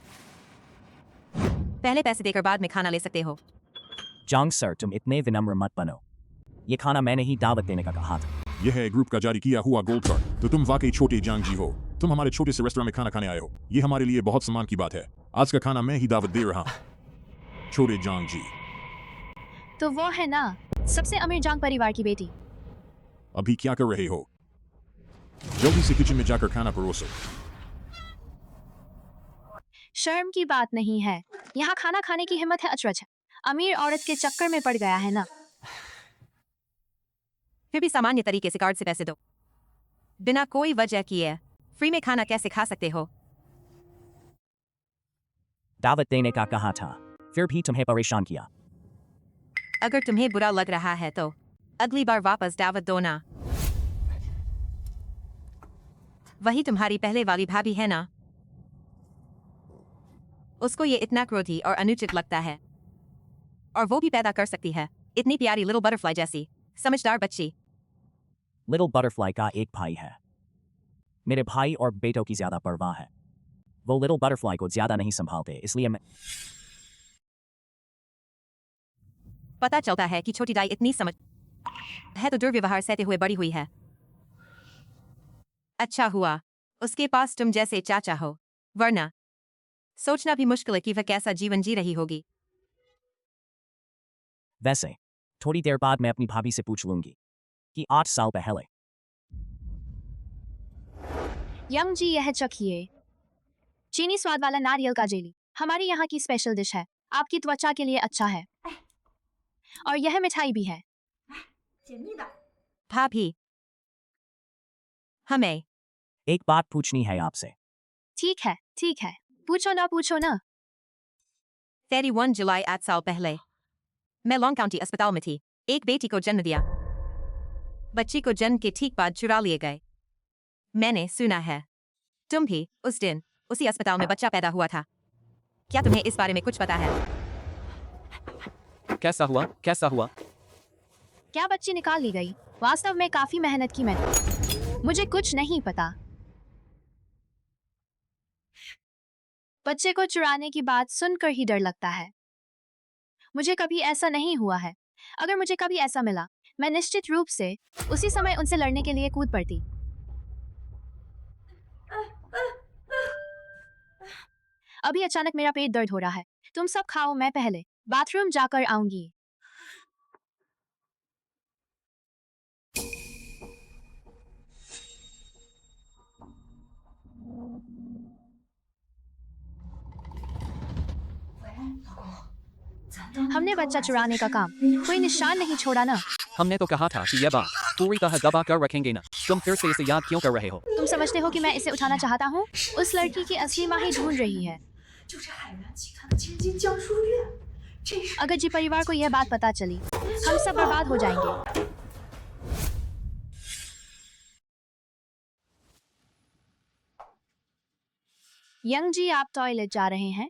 पहले पैसे देकर बाद में खाना ले सकते हो। जांग सर, तुम इतने विनम्र मत बनो। ये खाना मैंने ही दावत देने का कहा था। यह है ग्रुप का जारी किया हुआ गोल्ड कार्ड। तो तुम वाकई छोटे जांग जी हो। तुम हमारे छोटे से रेस्टोरेंट में खाना खाने आए हो। ये हमारे लिए बहुत सम्मान की बात है। आज का खाना मैं ही दावत दे रहा हूँ। छोटे जांग जी। तो वो है ना सबसे अमीर जांग परिवार की बेटी। अभी क्या कर रहे हो? जल्दी से किचन में जाकर खाना परोसो। शर्म की बात नहीं है, यहाँ खाना खाने की हिम्मत है अचरज है। अमीर औरत के चक्कर में पड़ गया है ना। फिर भी सामान्य तरीके से कार्ड से पैसे दो, बिना कोई वजह किए फ्री में खाना कैसे खा सकते हो? दावत देने का कहा था, फिर भी तुम्हें परेशान किया। अगर तुम्हें बुरा लग रहा है तो अगली बार वापस दावत दो ना। वही तुम्हारी पहले वाली भाभी है ना, उसको ये इतना क्रोधी और अनुचित लगता है, और वो भी पैदा कर सकती है इतनी प्यारी लिटिल बटरफ्लाई जैसी समझदार बच्ची। लिटिल बटरफ्लाई का एक भाई है। मेरे भाई और बेटों की ज्यादा परवाह है। वो लिटिल बटरफ्लाई को ज्यादा नहीं संभालते, इसलिए मैं पता चलता है कि छोटी डाई इतनी समझ है तो दुर्व्यवहार सहते हुए बड़ी हुई है। अच्छा हुआ उसके पास तुम जैसे चाचा हो, वरना सोचना भी मुश्किल है कि वह कैसा जीवन जी रही होगी। वैसे थोड़ी देर बाद मैं अपनी भाभी से पूछ लूंगी कि 8 साल पहले। यंग जी, यह चखिए। चीनी स्वाद वाला नारियल का जेली हमारी यहाँ की स्पेशल डिश है। आपकी त्वचा के लिए अच्छा है। और यह मिठाई भी है। भाभी, हमें एक बात पूछनी है आपसे। ठीक है, पूछो ना। 31 जुलाई 8 साल पहले मैं लॉन्ग काउंटी अस्पताल में थी। एक बेटी को जन्म दिया। बच्ची को जन्म के ठीक बाद चुरा लिए गए। मैंने सुना है तुम भी उस दिन उसी अस्पताल में बच्चा पैदा हुआ था। क्या तुम्हें इस बारे में कुछ पता है? कैसा हुआ? क्या बच्ची निकाल ली गई? वास्तव में काफी मेहनत की मैंने। मुझे कुछ नहीं पता। बच्चे को चुराने की बात सुनकर ही डर लगता है। मुझे कभी ऐसा नहीं हुआ है। अगर मुझे कभी ऐसा मिला, मैं निश्चित रूप से उसी समय उनसे लड़ने के लिए कूद पड़ती। अभी अचानक मेरा पेट दर्द हो रहा है। तुम सब खाओ, मैं पहले बाथरूम जाकर आऊंगी। हमने बच्चा चुराने का काम कोई निशान नहीं छोड़ा ना। हमने तो कहा था कि यह बात पूरी तरह दबा कर रखेंगे ना। तुम फिर से इसे याद क्यों कर रहे हो? तुम समझते हो कि मैं इसे उठाना चाहता हूँ? उस लड़की की असली माँ ही ढूंढ रही है। अगर जी परिवार को यह बात पता चली, हम सब बर्बाद हो जाएंगे। यंग जी, आप टॉयलेट जा रहे हैं?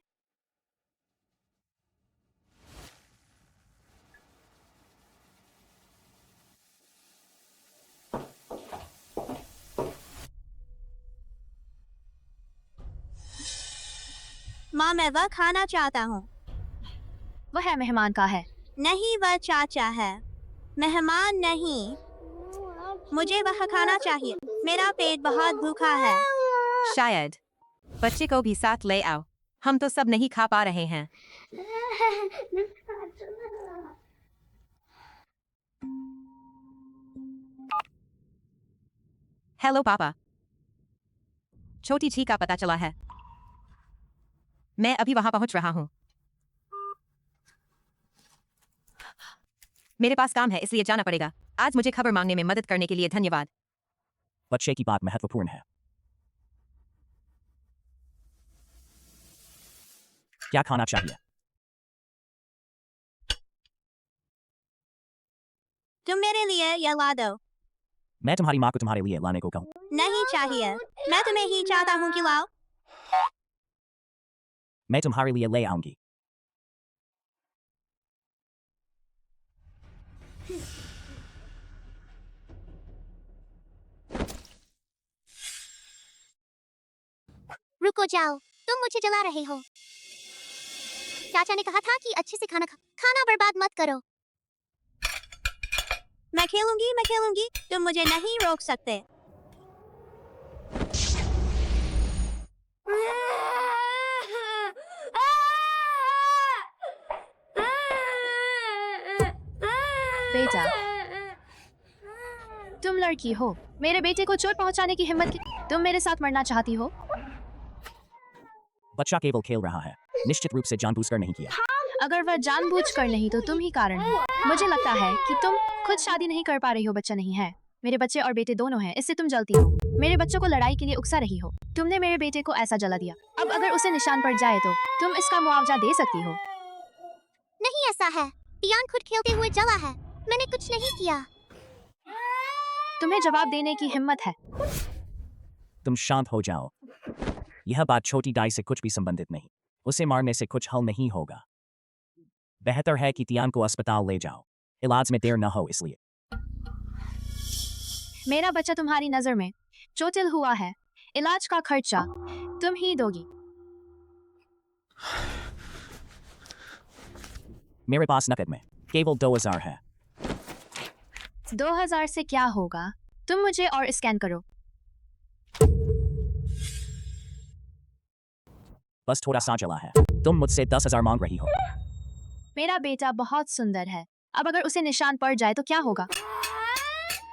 माँ, मैं वह खाना चाहता हूँ। वह मेहमान का है। नहीं, वह चाचा है। मेहमान नहीं, मुझे वह खाना चाहिए। मेरा पेट बहुत भूखा है। शायद बच्चे को भी साथ ले आओ। हम तो सब नहीं खा पा रहे हैं। हेलो पापा, छोटी छी का पता चला है। मैं अभी वहां पहुंच रहा हूं। मेरे पास काम है, इसलिए जाना पड़ेगा। आज मुझे खबर मांगने में मदद करने के लिए धन्यवाद। बच्चे की बात महत्वपूर्ण है। क्या खाना चाहिए? तुम मेरे लिए यह ला दो। मैं तुम्हारी माँ को तुम्हारे लिए लाने को कहूँ? नहीं चाहिए, मैं तुम्हें ही चाहता हूँ कि लाओ। मैं तुम्हारे लिए ले आऊंगी। रुको जाओ, तुम मुझे जला रहे हो। चाचा ने कहा था कि अच्छे से खाना बर्बाद मत करो। मैं खेलूंगी, तुम मुझे नहीं रोक सकते। बेटा, तुम लड़की हो। मेरे बेटे को चोट पहुंचाने की हिम्मत की। तुम मेरे साथ मरना चाहती हो? बच्चा केवल खेल रहा है, निश्चित रूप से जानबूझकर नहीं किया। अगर वह जानबूझकर नहीं तो तुम ही कारण हो। मुझे लगता है कि तुम खुद शादी नहीं कर पा रही हो। बच्चा नहीं है। मेरे बच्चे और बेटे दोनों हैं, इससे तुम जलती हो। मेरे बच्चों को लड़ाई के लिए उकसा रही हो। तुमने मेरे बेटे को ऐसा जला दिया। अब अगर उसे निशान पड़ जाए तो तुम इसका मुआवजा दे सकती हो। नहीं, ऐसा है। टियान खुद खेलते हुए जला है। मैंने कुछ नहीं किया। तुम्हें जवाब देने की हिम्मत है। तुम शांत हो जाओ। यह बात छोटी डाई से कुछ भी संबंधित नहीं। उसे मारने से कुछ हल नहीं होगा। बेहतर है कि तियान को अस्पताल ले जाओ। इलाज में देर न हो इसलिए। मेरा बच्चा तुम्हारी नजर में चोटिल हुआ है। इलाज का खर्चा तुम ही दोगी। मेरे पास नकद में केवल 2000 है। 2000 से क्या होगा? तुम मुझे और स्कैन करो। बस थोड़ा सा चला है। तुम मुझसे 10,000 मांग रही हो। मेरा बेटा बहुत सुंदर है। अब अगर उसे निशान पड़ जाए तो क्या होगा?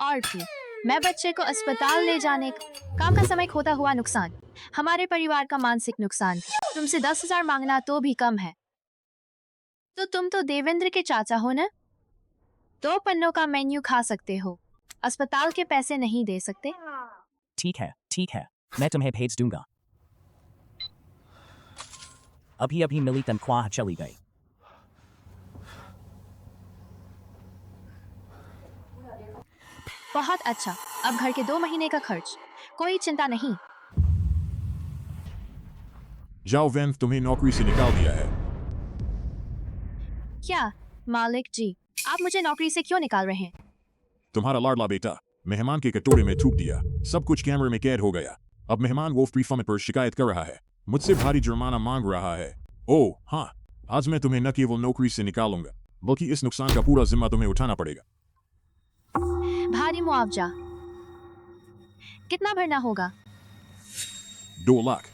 और फिर मैं बच्चे को अस्पताल ले जाने काम का समय खोता हुआ नुकसान, हमारे परिवार का मानसिक नुकसान। तुमसे 10,000 मांगना तो भी कम है। तो तुम तो देवेंद्र के चाचा हो ना? 2 पन्नों का मेन्यू खा सकते हो, अस्पताल के पैसे नहीं दे सकते। ठीक है, मैं तुम्हें भेज दूंगा। अभी अभी मिली तनख्वाह चली गई। बहुत अच्छा, अब घर के 2 महीने का खर्च, कोई चिंता नहीं। जाओ वैन, तुम्हें नौकरी से निकाल दिया है। क्या मालिक जी, आप मुझे नौकरी से क्यों निकाल रहे हैं? तुम्हारा लाडला बेटा मेहमान के कटोरे में थूक दिया, सब कुछ कैमरे में कैद हो गया। अब मेहमान वोल्फ प्रीफम पर शिकायत कर रहा है, मुझसे भारी जुर्माना मांग रहा है। ओह हाँ, आज मैं तुम्हें न केवल नौकरी से निकालूंगा, बल्कि इस नुकसान का पूरा जिम्मा तुम्हें उठाना पड़ेगा। भारी मुआवजा कितना भरना होगा? 2 लाख।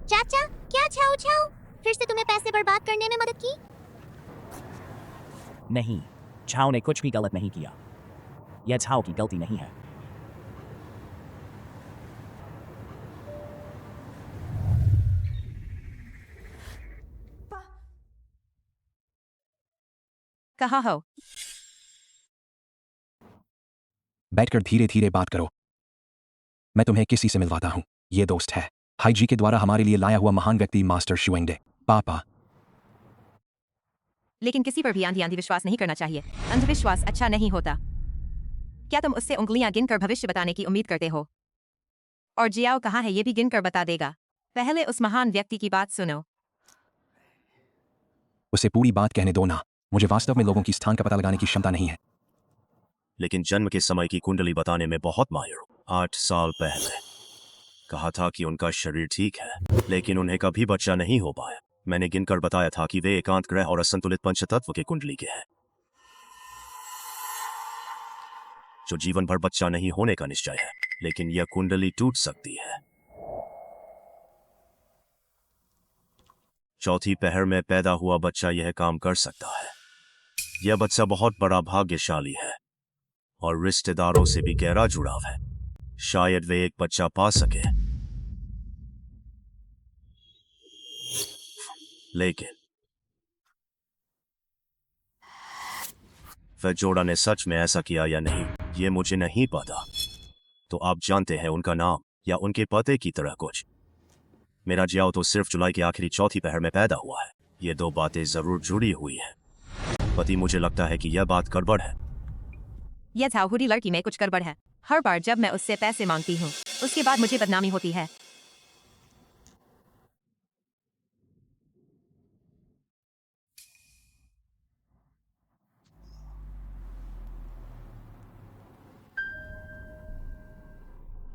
चाचा, क्या छाऊ छाऊ फिर से तुम्हें पैसे बर्बाद करने में मदद की? नहीं, छाऊ ने कुछ भी गलत नहीं किया। यह छाऊ की गलती नहीं है। कहाँ हो? बैठकर धीरे धीरे बात करो। मैं तुम्हें किसी से मिलवाता हूँ। ये दोस्त है हाई जी के द्वारा हमारे लिए लाया हुआ महान व्यक्ति मास्टर शुएंगडे। पापा। लेकिन किसी पर भी आंधी विश्वास नहीं करना चाहिए। अंधविश्वास अच्छा नहीं होता। क्या तुम उससे उंगलियां गिनकर भविष्य बताने की उम्मीद करते हो? और जियाओ कहाँ है ये भी गिनकर बता देगा। पहले उस महान व्यक्ति की बात सुनो। उसे पूरी बात कहने दो ना। मुझे वास्तव में लोगों की स्थान का पता लगाने की क्षमता नहीं है। लेकिन जन्म के समय की कुंडली बताने में बहुत माहिर हूँ। 8 साल पहले कहा था कि उनका शरीर ठीक है, लेकिन उन्हें कभी बच्चा नहीं हो पाया। मैंने गिनकर बताया था कि वे एकांत ग्रह और असंतुलित पंचतत्व के कुंडली के हैं, जो जीवन भर बच्चा नहीं होने का निश्चय है। लेकिन यह कुंडली टूट सकती है। चौथी पहर में पैदा हुआ बच्चा यह काम कर सकता है। यह बच्चा बहुत बड़ा भाग्यशाली है और रिश्तेदारों से भी गहरा जुड़ाव है। शायद वे एक बच्चा पा सके, लेकिन वह जोड़ा ने सच में ऐसा किया या नहीं, ये मुझे नहीं पता। तो आप जानते हैं उनका नाम या उनके पते की तरह कुछ? मेरा जियाओ तो सिर्फ जुलाई के आखिरी चौथी पहर में पैदा हुआ है। ये 2 बातें जरूर जुड़ी हुई हैं। पति, मुझे लगता है कि यह बात गड़बड़ है। यह झाहुरी लड़की में कुछ गड़बड़ है। हर बार जब मैं उससे पैसे मांगती हूँ, उसके बाद मुझे बदनामी होती है।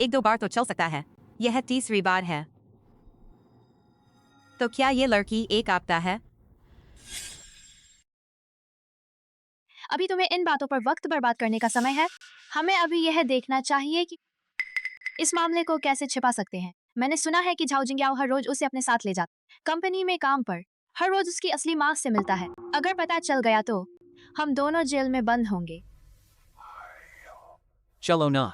एक दो बार तो चल सकता है, यह तीसरी बार है। तो क्या ये लड़की एक आपदा है? अभी तुम्हें इन बातों पर वक्त बर्बाद करने का समय है। हमें अभी यह देखना चाहिए कि इस मामले को कैसे छिपा सकते हैं। मैंने सुना है कि झाओ जिंग्याओ हर रोज उसे अपने साथ ले जाता, कंपनी में काम पर, हर रोज उसकी असली माँ से मिलता है। अगर पता चल गया तो हम दोनों जेल में बंद होंगे। चलो ना,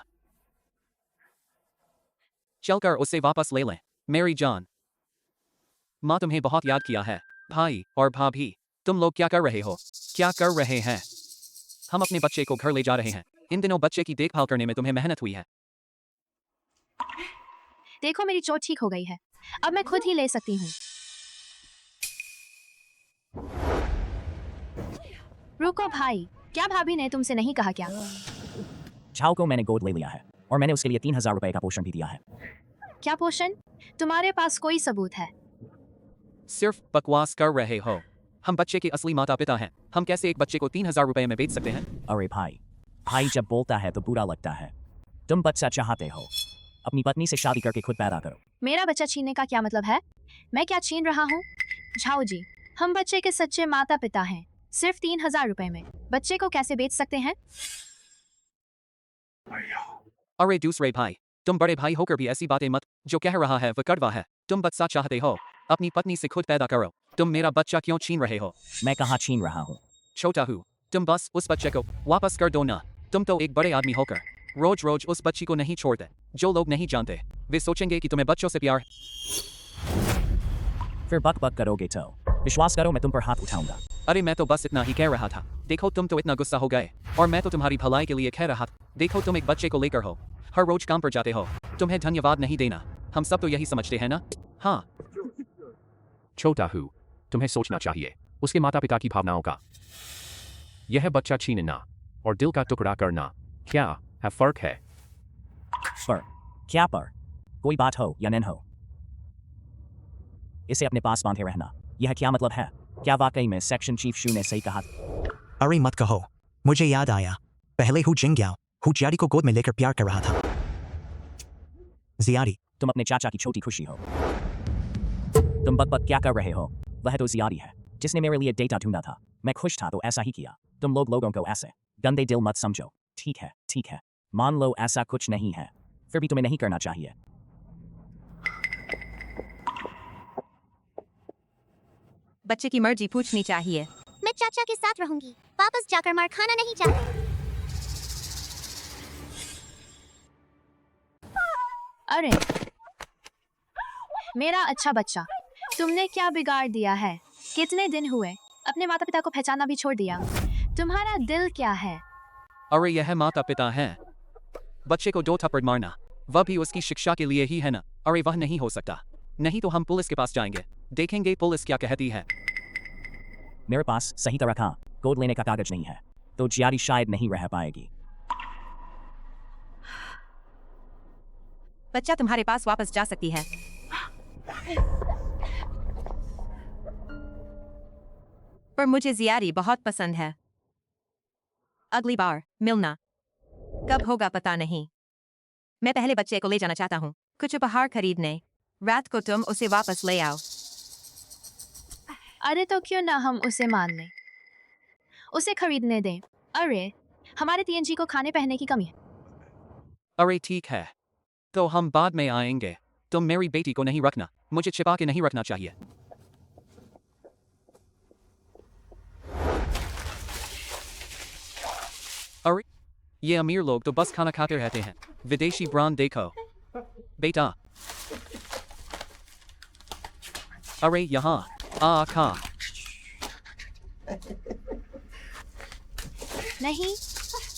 चलकर उसे वापस ले लें। मेरी जान, माँ तुम्हें बहुत याद किया है। भाई और भाभी, तुम लोग क्या कर रहे हो? क्या कर रहे हैं? हम अपने बच्चे को घर ले जा रहे हैं। इन दिनों बच्चे की देखभाल करने में तुम्हें मेहनत हुई है। देखो, मेरी चोट ठीक हो गई है, अब मैं खुद ही ले सकती हूँ। रुको भाई, क्या भाभी ने तुमसे नहीं कहा क्या? छाऊ को मैंने गोद ले लिया है और मैंने उसके लिए 3,000 रुपए का पोषण भी दिया है। क्या पोषण? तुम्हारे पास कोई सबूत है? सिर्फ बकवास कर रहे हो। हम बच्चे के असली माता पिता हैं। हम कैसे एक बच्चे को 3,000 रुपए में बेच सकते हैं? अरे भाई जब बोलता है तो बुरा लगता है। तुम बच्चा चाहते हो, अपनी पत्नी से शादी करके खुद पैदा करो। मेरा बच्चा छीनने का क्या मतलब है? मैं क्या छीन रहा हूँ? झाओ जी, हम बच्चे के सच्चे माता पिता हैं। सिर्फ 3,000 रुपए में बच्चे को कैसे बेच सकते हैं? अरे दूसरे भाई, तुम बड़े भाई होकर भी ऐसी बातें मत। जो कह रहा है वह कड़वा है। तुम बच्चा चाहते हो, अपनी पत्नी से खुद पैदा करो। तुम मेरा बच्चा क्यों छीन रहे हो? मैं कहाँ छीन रहा हूँ? छोटा हूँ, तुम बस उस बच्चे को वापस कर दो ना। तुम तो एक बड़े आदमी होकर रोज रोज उस बच्ची को नहीं छोड़ते। जो लोग नहीं जानते वे सोचेंगे कि तुम्हें बच्चों से प्यार। फिर बक बक करोगे तो विश्वास करो मैं तुम पर हाथ उठाऊंगा। अरे मैं तो बस इतना ही कह रहा था। देखो तुम तो इतना गुस्सा हो गए और मैं तो तुम्हारी भलाई के लिए कह रहा था। देखो तुम एक बच्चे को लेकर हो, हर रोज काम पर जाते हो, तुम्हें धन्यवाद नहीं देना। हम सब तो यही समझते हैं ना? हाँ। छोटा हूँ, तुम्हें सोचना चाहिए उसके माता पिता की भावनाओं का। यह बच्चा छीनना और दिल का टुकड़ा करना क्या है फर्क है? पर क्या पर? कोई बात हो या न हो, इसे अपने पास बांधे रहना, यह क्या मतलब है? क्या वाकई में सेक्शन चीफ शू ने सही कहा? अरे मत कहो, मुझे याद आया, पहले हु जिंग्याओ हु जियारी को गोद में लेकर प्यार कर रहा था। जियारी, तुम अपने चाचा की छोटी खुशी हो। तुम बक बक क्या कर रहे हो? वह तो जियारी है जिसने मेरे लिए डेटा ढूंढा था। मैं खुश था तो ऐसा ही किया। तुम लोगों को ऐसे गंदे दिल मत समझो। ठीक है, मान लो ऐसा कुछ नहीं है, फिर भी तुम्हें नहीं करना चाहिए। बच्चे की मर्जी पूछनी चाहिए। मैं चाचा के साथ रहूंगी, वापस जाकर मार खाना नहीं चाहती। अरे मेरा अच्छा बच्चा, तुमने क्या बिगाड़ दिया है? कितने दिन हुए अपने माता पिता को पहचानना भी छोड़ दिया। तुम्हारा दिल क्या है? अरे यह माता पिता हैं। बच्चे को 2 थप्पड़ मारना, वह भी उसकी शिक्षा के लिए ही है ना? अरे वह नहीं हो सकता। नहीं तो हम पुलिस के पास जाएंगे, देखेंगे पुलिस क्या कहती है। मेरे पास सही तरह का गोद लेने का कागज नहीं है, तो जियारी शायद नहीं रह पाएगी। बच्चा तुम्हारे पास वापस जा सकती है। पर मुझे जियारी बहुत पसंद है। अगली बार मिलना कब होगा पता नहीं। मैं पहले बच्चे को ले जाना चाहता हूँ कुछ उपहार खरीदने। रात को तुम उसे वापस ले आओ। अरे तो क्यों ना हम उसे मान लें, उसे खरीदने दें। अरे हमारे TNG को खाने पहनने की कमी है। अरे ठीक है, तो हम बाद में आएंगे। तुम मेरी बेटी को नहीं रखना, मुझे छिपा के नहीं रखना चाहिए। अरे ये अमीर लोग तो बस खाना खाते रहते हैं। विदेशी ब्रांड देखो बेटा। अरे यहाँ आ खा। नहीं,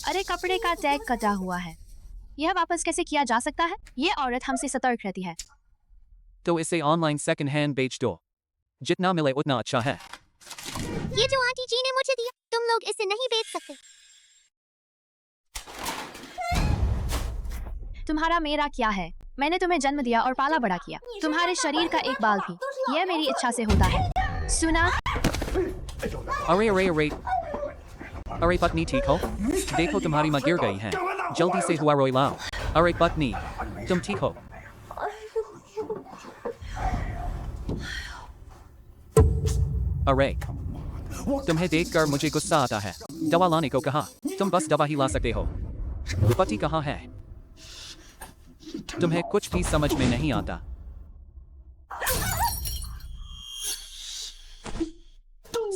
अरे कपड़े का टैग कटा हुआ है, यह वापस कैसे किया जा सकता है? ये औरत हमसे सतर्क रहती है। तो इसे ऑनलाइन सेकंड हैंड बेच दो, जितना मिले उतना अच्छा है। ये जो आंटी जी ने मुझे दिया, तुम लोग इसे नहीं बेच सकते। तुम्हारा मेरा क्या है? मैंने तुम्हें जन्म दिया और पाला बड़ा किया। तुम्हारे शरीर का एक बाल भी यह मेरी इच्छा से होता है। सुना? अरे पत्नी ठीक हो? देखो तुम्हारी माँ गिर गई है, जल्दी से हुआ रोई लाओ। अरे पत्नी तुम ठीक हो? अरे तुम्हें देखकर मुझे गुस्सा आता है। दवा लाने को कहा, तुम बस दवा ही ला सकते हो। पति कहाँ है? तुम्हें कुछ भी समझ में नहीं आता।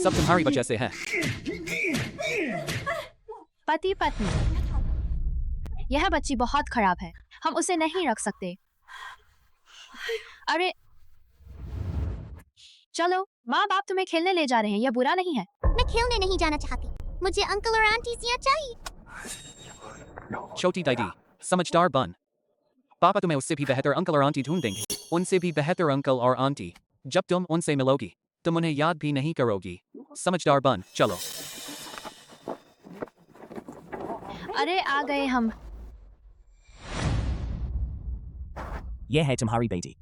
सब तुम्हारी वजह से है। पति पत्नी, यह बच्ची बहुत खराब है, हम उसे नहीं रख सकते। अरे चलो, माँ बाप तुम्हें खेलने ले जा रहे हैं, यह बुरा नहीं है। मैं खेलने नहीं जाना चाहती, मुझे अंकल और आंटी जिया चाहिए। छोटी दादी समझदार बन, पापा तुम्हें उससे भी बेहतर अंकल और आंटी ढूंढ देंगे। उनसे भी बेहतर अंकल और आंटी। जब तुम उनसे मिलोगी तुम उन्हें याद भी नहीं करोगी। समझदार बन, चलो। अरे आ गए हम। यह है तुम्हारी बेटी।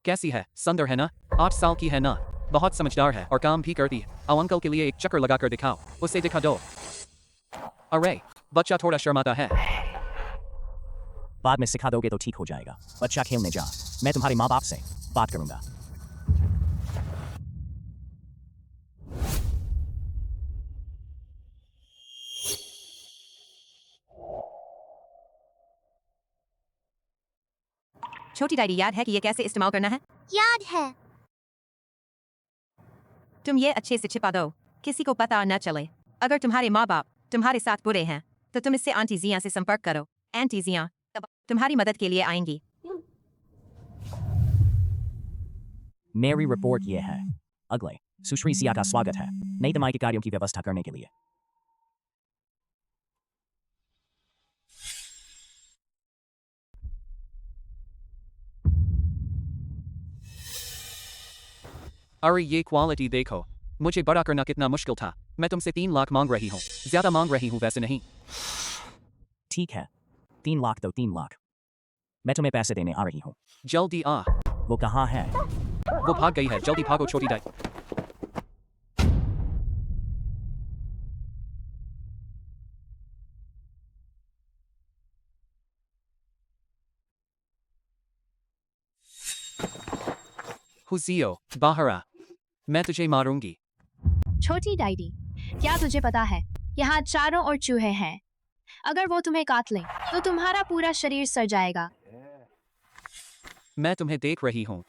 कैसी है? सुंदर है ना? 8 साल की है ना? बहुत समझदार है और काम भी करती है। आओ अंकल के लिए एक चक्कर लगाकर दिखाओ, उसे दिखा दो। अरे बच्चा थोड़ा शर्माता है। बाद में सिखा दोगे तो ठीक हो जाएगा। बच्चा खेलने जा, मैं तुम्हारे माँ बाप से बात करूंगा। छोटी डायरी याद है कि ये कैसे इस्तेमाल करना है? याद है। तुम ये अच्छे से छिपा दो, किसी को पता न चले। अगर तुम्हारे माँ बाप तुम्हारे साथ बुरे हैं तो तुम इससे आंटी जिया से संपर्क करो। आंटी जिया तुम्हारी मदद के लिए आएंगी। मेरी रिपोर्ट ये है। अगले सुश्री सिया का स्वागत है नई तिमाही के कार्यों की व्यवस्था करने के लिए। अरे ये क्वालिटी देखो, मुझे बड़ा करना कितना मुश्किल था। मैं तुमसे 3 लाख मांग रही हूँ, ज्यादा मांग रही हूँ वैसे नहीं। ठीक है, 3 लाख तो 3 लाख। मैं तुम्हें पैसे देने आ रही हूँ। जल्दी आ। वो कहाँ है? वो भाग गई है, जल्दी भागो छोटी डाई। हुजियो, बाहर आ, मैं तुझे मारूंगी। छोटी डायडी, क्या तुझे पता है यहाँ चारों ओर चूहे हैं। अगर वो तुम्हें काट लें तो तुम्हारा पूरा शरीर सड़ जाएगा। मैं तुम्हें देख रही हूँ।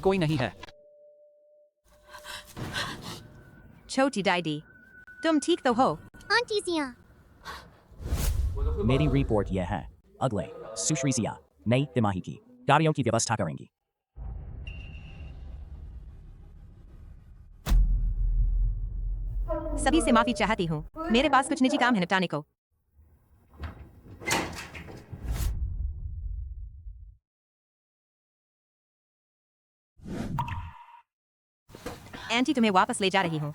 कोई नहीं है। छोटी डायडी, तुम ठीक तो हो? आंटी जिया, मेरी रिपोर्ट यह है। अगले सुश्री सिया नई तिमाही की कार्यों की व्यवस्था करेंगी। सभी से माफी चाहती हूँ, मेरे पास कुछ निजी काम है निपटाने को। आंटी तुम्हें वापस ले जा रही हूँ।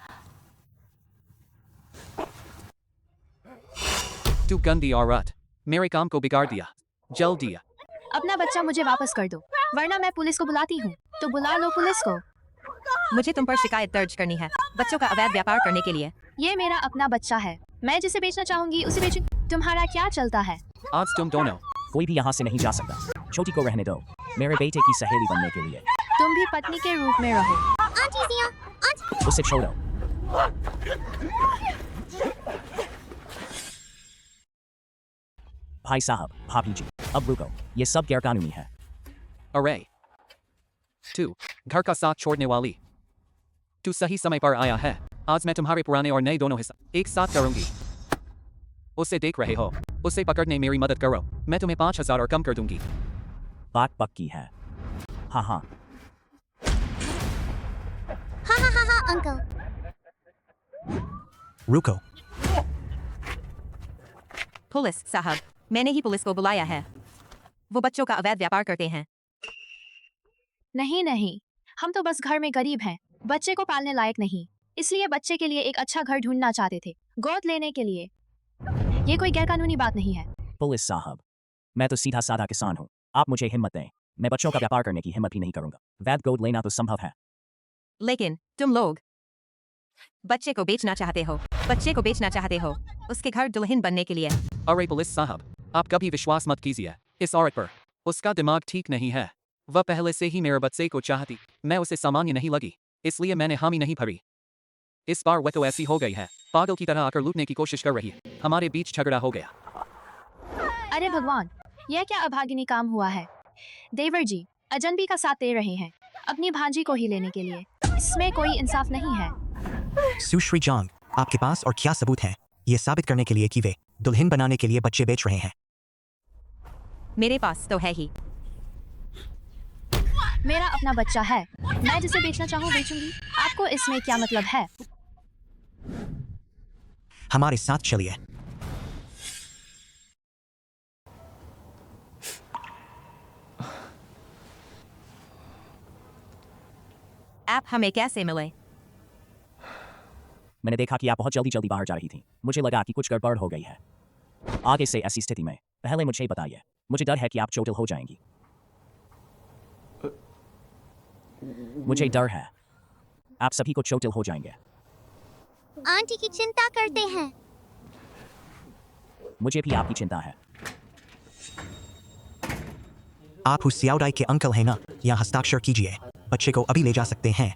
तू गंदी औरत, मेरे काम को बिगाड़ दिया। जल्दी आ। अपना बच्चा मुझे वापस कर दो, वरना मैं पुलिस को बुलाती हूँ। तो बुला लो पुलिस को। मुझे तुम पर शिकायत दर्ज करनी है बच्चों का अवैध व्यापार करने के लिए। ये मेरा अपना बच्चा है, मैं जिसे बेचना चाहूंगी उसे बेचूंगी। तुम्हारा क्या चलता है? आज तुम दोनों। कोई भी यहाँ से नहीं जा सकता। छोटी को रहने दो, मेरे बेटे की सहेली बनने के लिए। तुम भी पत्नी के रूप में रहो। आंटी जिया, आंटी। उसे छोड़ो। भाई साहब, भाभी जी, अब रुको, ये सब गैरकानूनी है। अरे तू घर का साथ छोड़ने वाली, तू सही समय पर आया है। आज मैं तुम्हारे पुराने और नए दोनों हिस्सा एक साथ करूंगी। उसे देख रहे हो, उसे पकड़ने मेरी मदद करो। मैं तुम्हें 5,000 और कम कर दूंगी। बात पक्की है। हाँ हाँ हाँ अंकल। रुको, पुलिस साहब, मैंने ही पुलिस को बुलाया है। वो बच्चों का अवैध व्यापार करते हैं। नहीं नहीं, हम तो बस घर में गरीब हैं, बच्चे को पालने लायक नहीं, इसलिए बच्चे के लिए एक अच्छा घर ढूंढना चाहते थे, गोद लेने के लिए। ये कोई गैरकानूनी बात नहीं है। पुलिस साहब, मैं तो सीधा साधा किसान हूँ। आप मुझे हिम्मत दें, मैं बच्चों का व्यापार करने की हिम्मत भी नहीं करूंगा। वैध गोद लेना तो संभव है, लेकिन तुम लोग बच्चे को बेचना चाहते हो। बच्चे को बेचना चाहते हो उसके घर दुल्हन बनने के लिए। अरे पुलिस साहब, आप कभी विश्वास मत कीजिए इस औरत पर। उसका दिमाग ठीक नहीं है। वह पहले से ही मेरे बच्चे को चाहती। मैं उसे सामान्य नहीं लगी, इसलिए मैंने हामी नहीं भरी। इस बार वह तो ऐसी हो गई है, पागल की तरह आकर लूटने की कोशिश कर रही है। हमारे बीच झगड़ा हो गया। अरे भगवान, यह क्या अभागिनी काम हुआ है। देवर जी अजनबी का साथ दे रहे हैं अपनी भांजी को ही लेने के लिए। इसमें कोई इंसाफ नहीं है। सुश्री जांग, आपके पास और क्या सबूत है ये साबित करने के लिए कि वे दुल्हन बनाने के लिए बच्चे बेच रहे हैं? मेरे पास तो है ही। मेरा अपना बच्चा है, मैं जिसे बेचना चाहूँ बेचूंगी। आपको इसमें क्या मतलब है? हमारे साथ चलिए। आप हमें कैसे मिले? मैंने देखा कि आप बहुत जल्दी जल्दी बाहर जा रही थी। मुझे लगा कि कुछ गड़बड़ हो गई है। आगे से ऐसी स्थिति में पहले मुझे बताइए। मुझे डर है कि आप चोटिल हो जाएंगी। मुझे डर है आप सभी को चोटिल हो जाएंगे। आंटी की चिंता करते हैं। मुझे भी आपकी चिंता है। आप हुसियाउडाई के अंकल हैं ना? यहाँ हस्ताक्षर कीजिए, बच्चे को अभी ले जा सकते हैं।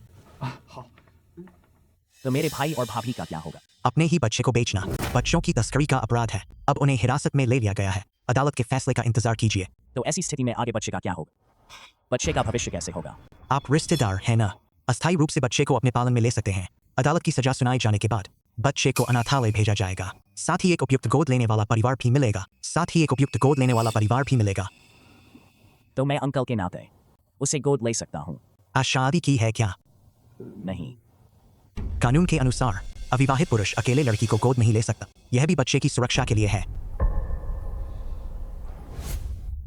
तो मेरे भाई और भाभी का क्या होगा? अपने ही बच्चे को बेचना बच्चों की तस्करी का अपराध है। अब उन्हें हिरासत में ले लिया गया है। अदालत के फैसले का इंतजार कीजिए। तो ऐसी स्थिति में आगे बच्चे का क्या होगा? बच्चे का भविष्य कैसे होगा? आप रिश्तेदार हैं ना, अस्थायी रूप से बच्चे को अपने पालन में ले सकते हैं। अदालत की सजा सुनाए जाने के बाद बच्चे को अनाथालय भेजा जाएगा। साथ ही एक उपयुक्त गोद लेने वाला परिवार भी मिलेगा। तो मैं अंकल के नाते उसे गोद ले सकता हूँ? आज शादी की है क्या? नहीं। कानून के अनुसार अविवाहित पुरुष अकेले लड़की को गोद नहीं ले सकता। यह भी बच्चे की सुरक्षा के लिए है।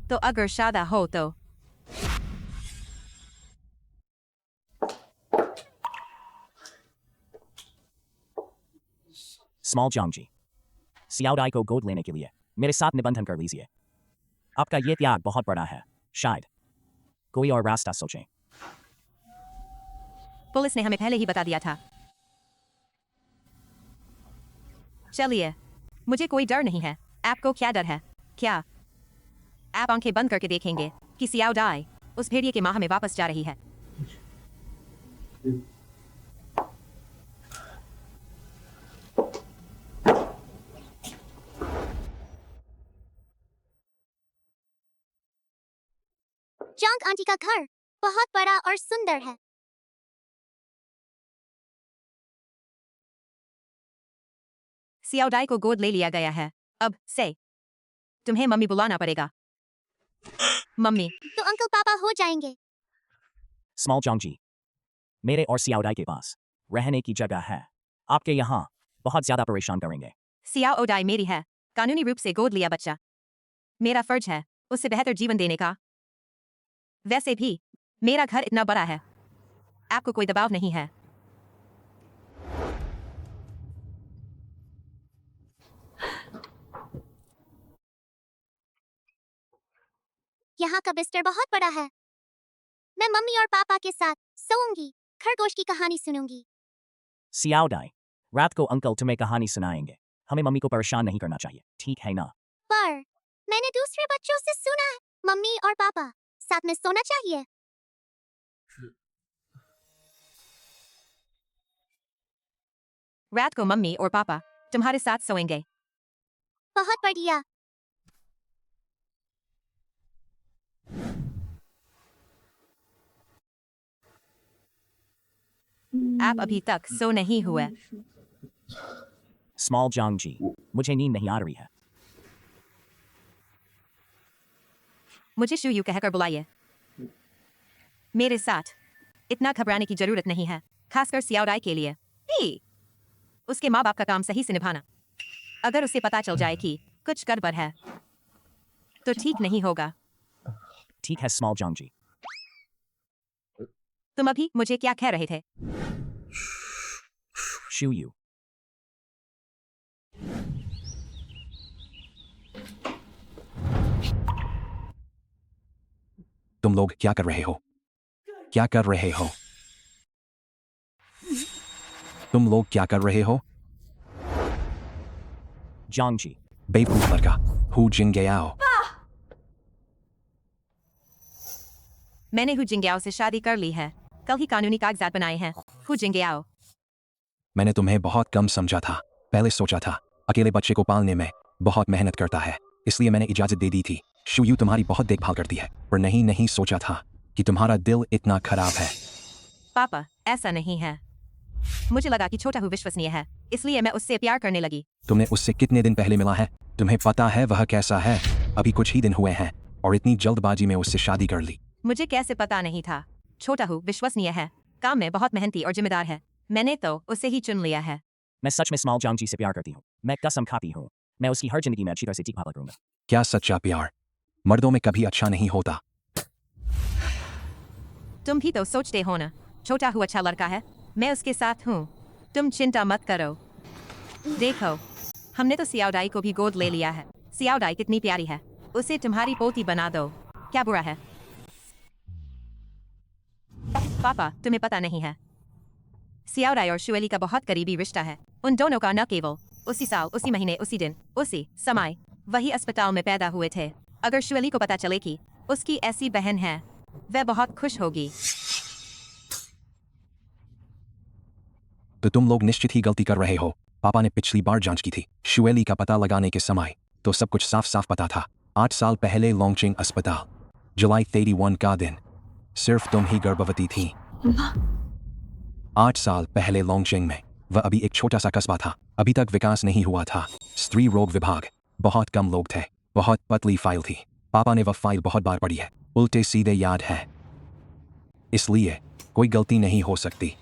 तो अगर शादी हो तो स्मॉल जॉन्ग, सियाओडाई को गोद लेने के लिए मेरे साथ निबंधन कर लीजिए। आपका ये त्याग बहुत बड़ा है, शायद कोई और रास्ता सोचें। पुलिस ने हमें पहले ही बता दिया था। चलिए, मुझे कोई डर नहीं है। आपको क्या डर है? क्या आप आंखें बंद करके देखेंगे कि सियाओडाई उस भेड़िए के माह में वापस जा रही है? जॉन्ग आंटी का घर बहुत बड़ा और सुंदर है। सियाओडाई को गोद ले लिया गया है। अब से तुम्हें मम्मी बुलाना पड़ेगा। मम्मी। तो अंकल पापा हो जाएंगे। स्मॉल जॉन्ग, मेरे और सियाओडाई के पास रहने की जगह है। आपके यहाँ बहुत ज्यादा परेशान करेंगे। सियाओडाई मेरी है। कानूनी रूप से गोद लिया बच्चा मेरा फर्ज है उसे बेहतर जीवन देने का। वैसे भी मेरा घर इतना बड़ा है, आपको कोई दबाव नहीं है। यहाँ का बिस्तर बहुत बड़ा है। मैं मम्मी और पापा के साथ सोऊंगी, खरगोश की कहानी सुनूंगी। सियाओडाई, रात को अंकल तुम्हें कहानी सुनाएंगे। हमें मम्मी को परेशान नहीं करना चाहिए, ठीक है ना? पर मैंने दूसरे बच्चों से सुना है मम्मी और पापा साथ में सोना चाहिए। रात को मम्मी और पापा तुम्हारे साथ सोएंगे। बहुत बढ़िया। आप अभी तक सो नहीं हुए। स्मॉल जॉन्ग जी, मुझे नींद नहीं आ रही है। मुझे शुयू कहकर बुलाइए। मेरे साथ इतना घबराने की जरूरत नहीं है, खासकर सियाओडाई के लिए भी। उसके माँ बाप का काम सही से निभाना। अगर उसे पता चल जाए कि कुछ गड़बड़ है तो ठीक नहीं होगा। ठीक है स्मॉल जॉन्ग जी। तुम अभी मुझे क्या कह रहे थे? शुयू, तुम लोग क्या कर रहे हो? क्या कर रहे हो? तुम लोग क्या कर रहे हो? जॉन्ग जी। बेवकूफ लड़का, हु जिंगयाओ। मैंने हु जिंगयाओ से शादी कर ली है। कल ही कानूनी कागजात बनाए हैं। हु जिंगयाओ। मैंने तुम्हें बहुत कम समझा था। पहले सोचा था अकेले बच्चे को पालने में बहुत मेहनत करता है, इसलिए मैंने इजाजत दे दी थी। शुयू तुम्हारी बहुत देखभाल करती है, पर नहीं सोचा था कि तुम्हारा दिल इतना खराब है। पापा, ऐसा नहीं है। मुझे लगा कि छोटा हु विश्वसनीय है, इसलिए मैं उससे प्यार करने लगी। तुमने उससे कितने दिन पहले मिला है? तुम्हें पता है वह कैसा है? अभी कुछ ही दिन हुए हैं और इतनी जल्दबाजी में उससे शादी कर ली। मुझे कैसे पता नहीं था? छोटा हु विश्वसनीय है, काम में बहुत मेहनती और जिम्मेदार है। मैंने तो उसे ही चुन लिया है। मैं सच में स्मॉल जॉन्ग जी से प्यार करती हूँ। मैं कसम खाती हूँ, मैं उसकी हर जिंदगी में अच्छी तरह से देखभाल करूंगा। क्या सच्चा प्यार मर्दों में कभी अच्छा नहीं होता? तुम भी तो सोचते हो ना, छोटा हु अच्छा लड़का है, मैं उसके साथ हूँ। तुम चिंता मत करो। देखो, हमने तो सियाओडाई को भी गोद ले लिया है। सियाओडाई कितनी प्यारी है, उसे तुम्हारी पोती बना दो। क्या बुरा है? पापा, तुम्हें पता नहीं है, सियाओडाई और शुएली का बहुत करीबी रिश्ता है। उन दोनों का न केवल उसी साल, उसी महीने, उसी दिन, उसी समय, वही अस्पताल में पैदा हुए थे। अगर शुएली को पता चले कि उसकी ऐसी बहन है, वह बहुत खुश होगी। तो तुम लोग निश्चित ही गलती कर रहे हो। पापा ने पिछली बार जांच की थी शुएली का पता लगाने के समय, तो सब कुछ साफ साफ पता था। 8 साल पहले लॉन्चिंग अस्पताल, जुलाई 31 का दिन। सिर्फ तुम ही गर्भवती थी। 8 साल पहले लॉन्चिंग में वह अभी एक छोटा सा कस्बा था, अभी तक विकास नहीं हुआ था। स्त्री रोग विभाग, बहुत कम लोग थे, बहुत पतली फाइल थी। पापा ने वह फाइल बहुत बार पढ़ी है, उल्टे सीधे याद है, इसलिए कोई गलती नहीं हो सकती।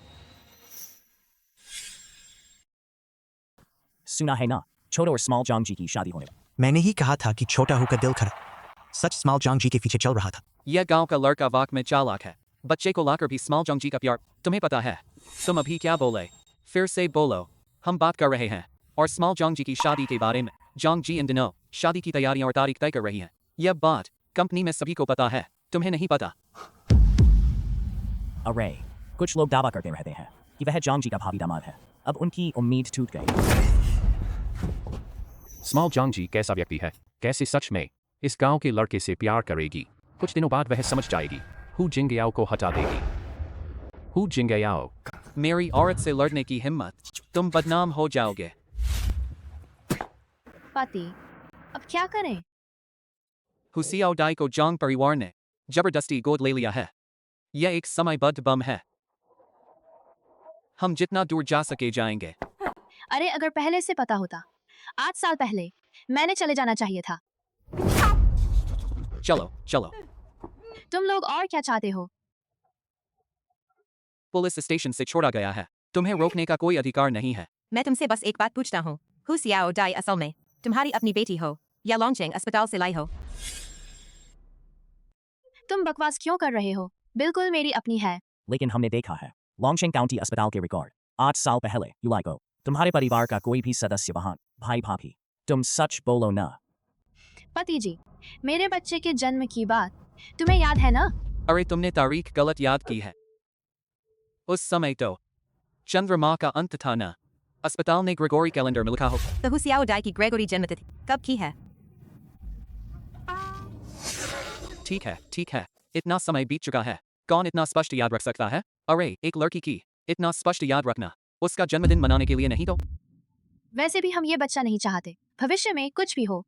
सुना है ना, छोटा और स्मॉल जॉन्ग जी की शादी होने वाली। मैंने ही कहा था कि छोटा हु का दिल खरा। सच स्मॉल जॉन्ग जी के पीछे चल रहा था। यह गांव का लड़का वाक में चालाक है, बच्चे को लाकर भी स्मॉल जॉन्ग जी का प्यार। तुम्हें पता है, तुम अभी क्या बोले? फिर से बोलो। हम बात कर रहे हैं और स्मॉल जॉन्ग जी की शादी के बारे में। जॉन्ग जी इन दिनों शादी की तैयारियां और तारीख तय कर रही हैं। यह बात कंपनी में सभी को पता है, तुम्हें नहीं पता। अरे, कुछ लोग दावा करते रहते हैं कि वह जॉन्ग जी का भावी दामाद है। अब उनकी उम्मीद टूट गई। स्मॉल जॉन्ग जी कैसा व्यक्ति है? कैसे सच में इस गांव के लड़के से प्यार करेगी? कुछ दिनों बाद वह समझ जाएगी। हु जिंगयाओ को हटा देगी। हु जिंगयाओ, मेरी औरत से लड़ने की हिम्मत, तुम बदनाम हो जाओगे। पति, अब क्या करें? हुसियाओ डाई को जॉन्ग परिवार ने जबरदस्ती गोद ले लिया है। यह एक समयबद्ध बम है। हम जितना दूर जा सके जाएंगे। अरे, अगर पहले से पता होता, 8 साल पहले मैंने चले जाना चाहिए था। चलो चलो। तुम लोग और क्या चाहते हो? पुलिस स्टेशन से छोड़ा गया है, तुम्हें रोकने का कोई अधिकार नहीं है। मैं तुमसे बस एक बात पूछता हूँ, हुसियाओ डाई असल में तुम्हारी अपनी बेटी हो या लॉन्चिंग अस्पताल से लाई हो? तुम बकवास क्यों कर रहे हो? बिल्कुल मेरी अपनी है। लेकिन हमने देखा है लॉन्चिंग काउंटी अस्पताल के रिकॉर्ड। 8 साल पहले जुलाई को तुम्हारे परिवार का कोई भी सदस्य वहां, भाई भाभी, तुम सच बोलो ना। पति जी, मेरे बच्चे के जन्म की बात तुम्हें याद है ना? अरे, तुमने तारीख गलत याद की है। उस समय तो चंद्रमा का अंत था ना। अस्पताल ने ग्रेगोरी कैलेंडर में लिखा हो। तो हुसियाओ डाई की ग्रेगोरी जन्मतिथि कब की है? ठीक है, इतना समय बीत चुका है। कौन इतना स्पष्ट याद रख सकता है? अरे, एक लड़की की इतना स्पष्ट याद रखना, उसका जन्मदिन मनाने के लिए नहीं तो? वैसे भी हम ये बच्चा नहीं चाहते, भविष्य में कुछ भी हो।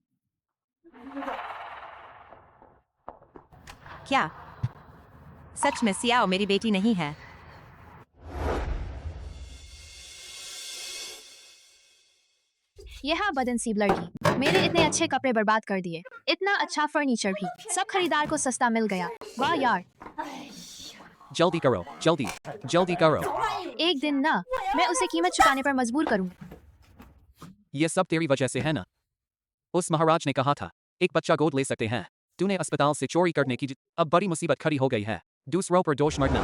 क्या सच में सियाओ मेरी बेटी नहीं है? यह बदनसीब लड़की मेरे इतने अच्छे कपड़े बर्बाद कर दिए, इतना अच्छा फर्नीचर भी, सब खरीदार को सस्ता मिल गया। वाह यार। जल्दी करो, जल्दी जल्दी करो। एक दिन ना, मैं उसे कीमत चुकाने पर मजबूर करूंगा। यह सब तेरी वजह से है ना? उस महाराज ने कहा था एक बच्चा गोद ले सकते हैं। तूने अस्पताल से चोरी करने की अब बड़ी मुसीबत खड़ी हो गई है। दूसरों पर दोष मरना।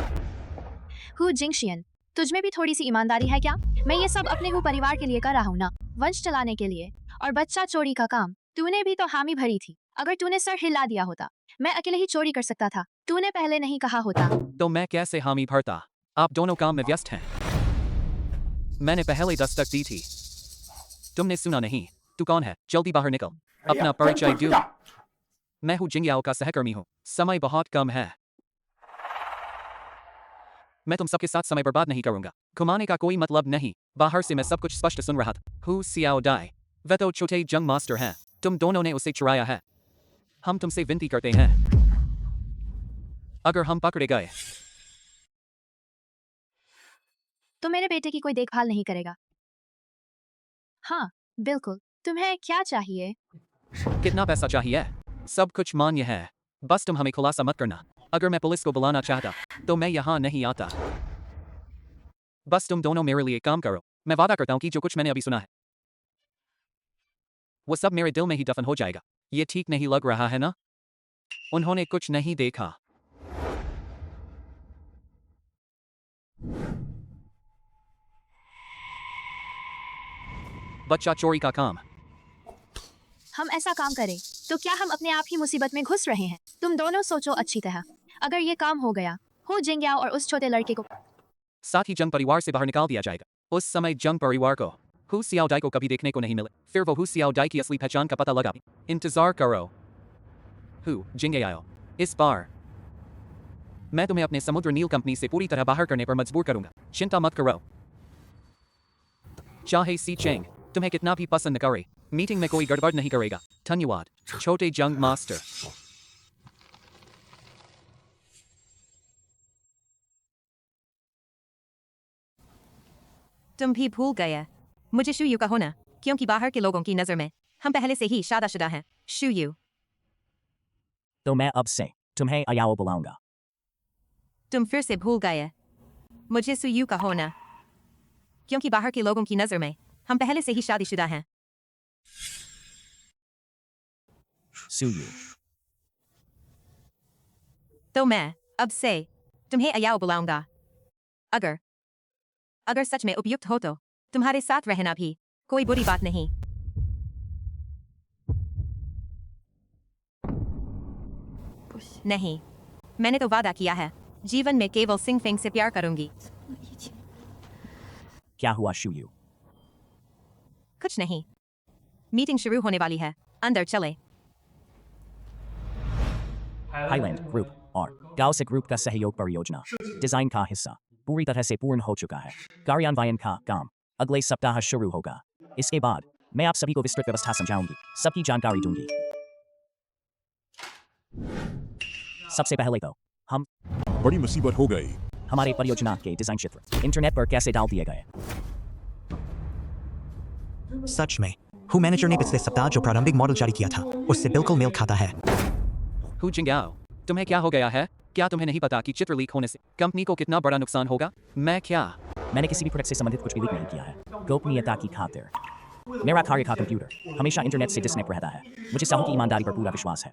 हु जिंगशियन, तुझमें भी थोड़ी सी ईमानदारी है क्या? मैं ये सब अपने हु परिवार के लिए कर रहा हूँ ना, वंश चलाने के लिए। और बच्चा चोरी का काम तूने भी तो हामी भरी थी। अगर तूने सर हिला दिया होता, मैं अकेले ही चोरी कर सकता था। तूने पहले नहीं कहा होता तो मैं कैसे हामी भरता? आप दोनों काम में व्यस्त हैं। मैंने पहले दस्तक दी थी, तुमने सुना नहीं। तू कौन है? जल्दी बाहर निकल, अपना परिचय दो। मैं हूँ जिंगयाओ का सहकर्मी हूँ। समय बहुत कम है, मैं तुम सबके साथ समय बर्बाद नहीं करूंगा। घुमाने का कोई मतलब नहीं। बाहर से मैं सब कुछ स्पष्ट सुन रहा था। हु सियाओ डाई, वह तो छोटे जंग मास्टर हैं। तुम दोनों ने उसे चुराया है। हम तुमसे विनती करते हैं, अगर हम पकड़े गए तो मेरे बेटे की कोई देखभाल नहीं करेगा। हाँ बिल्कुल। तुम्हें क्या चाहिए? कितना पैसा चाहिए? सब कुछ मान्य है, बस तुम हमें खुलासा मत करना। अगर मैं पुलिस को बुलाना चाहता तो मैं यहाँ नहीं आता। बस तुम दोनों मेरे लिए काम करो। मैं वादा करता हूँ कि जो कुछ मैंने अभी सुना है वो सब मेरे दिल में ही दफन हो जाएगा। ये ठीक नहीं लग रहा है ना? उन्होंने कुछ नहीं देखा। बच्चा चोरी का काम। हम ऐसा काम करें तो क्या हम अपने आप ही मुसीबत में घुस रहे हैं? तुम दोनों सोचो अच्छी तरह। अगर ये काम हो गया, हो जिंगयाओ और उस छोटे लड़के को साथ ही जंग परिवार से बाहर निकाल दिया जाएगा। उस समय जंग परिवार को हु सियाओ डाई को कभी देखने को नहीं मिले। फिर वो हु सियाओ डाई की असली पहचान का पता लगा। इंतजार करो हु जिंगयाओ, इस बार मैं तुम्हें अपने समुद्र नील कंपनी से पूरी तरह बाहर करने पर मजबूर करूंगा। चिंता मत करो। चाहे सी चेंग तुम्हें कितना भी पसंद करे, मीटिंग में कोई गड़बड़ नहीं करेगा। धन्यवाद छोटे जंग मास्टर। तुम भी भूल गए मुझे शुयू का होना, क्योंकि बाहर के लोगों की नजर में हम पहले से ही शादाशुदा हैं। शुयू, तो मैं अब से तुम्हें अयाओ बुलाऊंगा। तुम फिर से भूल गए मुझे सुयू का होना, क्योंकि बाहर के लोगों की नजर में हम पहले से ही शादीशुदा हैं। सुयू, तो मैं अब से तुम्हें अयाओ बुलाऊंगा। अगर सच में उपयुक्त हो तो तुम्हारे साथ रहना भी कोई बुरी बात नहीं। नहीं, मैंने तो वादा किया है जीवन में केवल सिंग फेंग से प्यार करूंगी। क्या हुआ शुयू? कुछ नहीं, मीटिंग शुरू होने वाली है, अंदर चले। हाईलैंड ग्रुप और गाउसिक ग्रुप का सहयोग परियोजना डिजाइन का हिस्सा पूरी तरह से पूर्ण हो चुका है। कार्यान्वयन का काम अगले सप्ताह शुरू होगा। इसके बाद मैं आप सभी को विस्तृत व्यवस्था समझाऊंगी, सबकी जानकारी दूंगी। सबसे पहले तो हम बड़ी मुसीबत हो गई। हमारे परियोजना के डिजाइन चित्र इंटरनेट पर कैसे डाल दिए गए। सच में हु मैनेजर ने पिछले सप्ताह जो प्रारंभिक मॉडल जारी किया था उससे बिल्कुल मेल खाता है। हु जिंगाओ, तुम्हें क्या हो गया है? क्या तुम्हें नहीं पता कि चित्र लीक होने से कंपनी को कितना बड़ा नुकसान होगा? मैंने किसी भी प्रोडक्ट से संबंधित कुछ भी लीक नहीं किया है। गोपनीयता की खातिर मेरा कार्य का कंप्यूटर हमेशा इंटरनेट से डिस्कनेक्ट रहता है। मुझे साहू की ईमानदारी पर पूरा विश्वास है।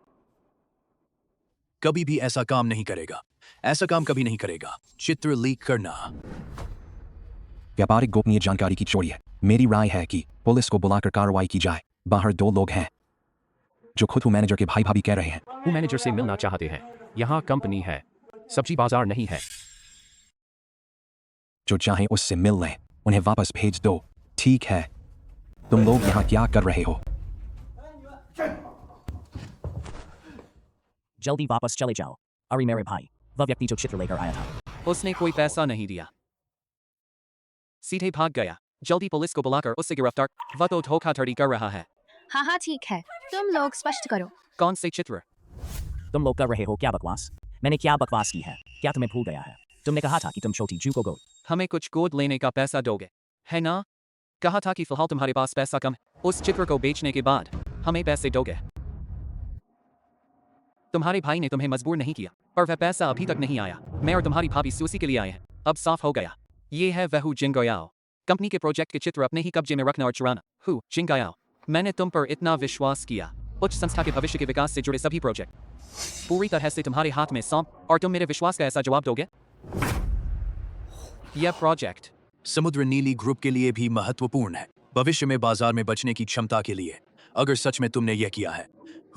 कभी भी ऐसा काम नहीं करेगा, ऐसा काम कभी नहीं करेगा। चित्र लीक करना व्यापारिक गोपनीय जानकारी की चोरी है। मेरी राय है कि पुलिस को बुलाकर कार्रवाई की जाए। बाहर 2 लोग हैं जो खुद हु मैनेजर के भाई भाभी कह रहे हैं। वो मैनेजर से मिलना चाहते हैं। यहाँ कंपनी है, सब्जी बाजार नहीं है। जो चाहे उससे मिल लें, उन्हें वापस भेज दो। ठीक है, तुम लोग यहाँ क्या कर रहे हो? जल्दी वापस चले जाओ। अरे मेरे भाई, वह व्यक्ति जो चित्र लेकर आया था, उसने कोई पैसा नहीं दिया, सीधे भाग गया। जल्दी पुलिस को बुलाकर उससे गिरफ्तार। वह तो धोखाधड़ी कर रहा है। हाँ हाँ ठीक है, तुम लोग स्पष्ट करो। कौन से चित्र? तुम लोग कर रहे हो क्या बकवास? मैंने क्या बकवास की है? क्या तुम्हें भूल गया है? तुमने कहा था कि तुम छोटी जू को गोद। हमें कुछ गोद लेने का पैसा दोगे, है ना? कहा था कि फिलहाल तुम्हारे पास पैसा कम है। उस चित्र को बेचने के बाद हमें पैसे दोगे। तुम्हारे भाई ने तुम्हें मजबूर नहीं किया, पर वह पैसा अभी तक नहीं आया। मैं और तुम्हारी भाभी सूसी के लिए आए हैं। अब साफ हो गया, ये है वह हु जिंगाओ। कंपनी के प्रोजेक्ट के चित्र अपने ही कब्जे में रखना और चुराना। हु जिंगाओ, मैंने तुम पर इतना विश्वास किया। उच्च संस्था के भविष्य के विकास से जुड़े सभी प्रोजेक्ट पूरी तरह से तुम्हारे हाथ में सौंप, और तुम मेरे विश्वास का ऐसा जवाब दोगे? यह प्रोजेक्ट समुद्र नीली ग्रुप के लिए भी महत्वपूर्ण है, भविष्य में बाजार में बचने की क्षमता के लिए। अगर सच में तुमने यह किया है,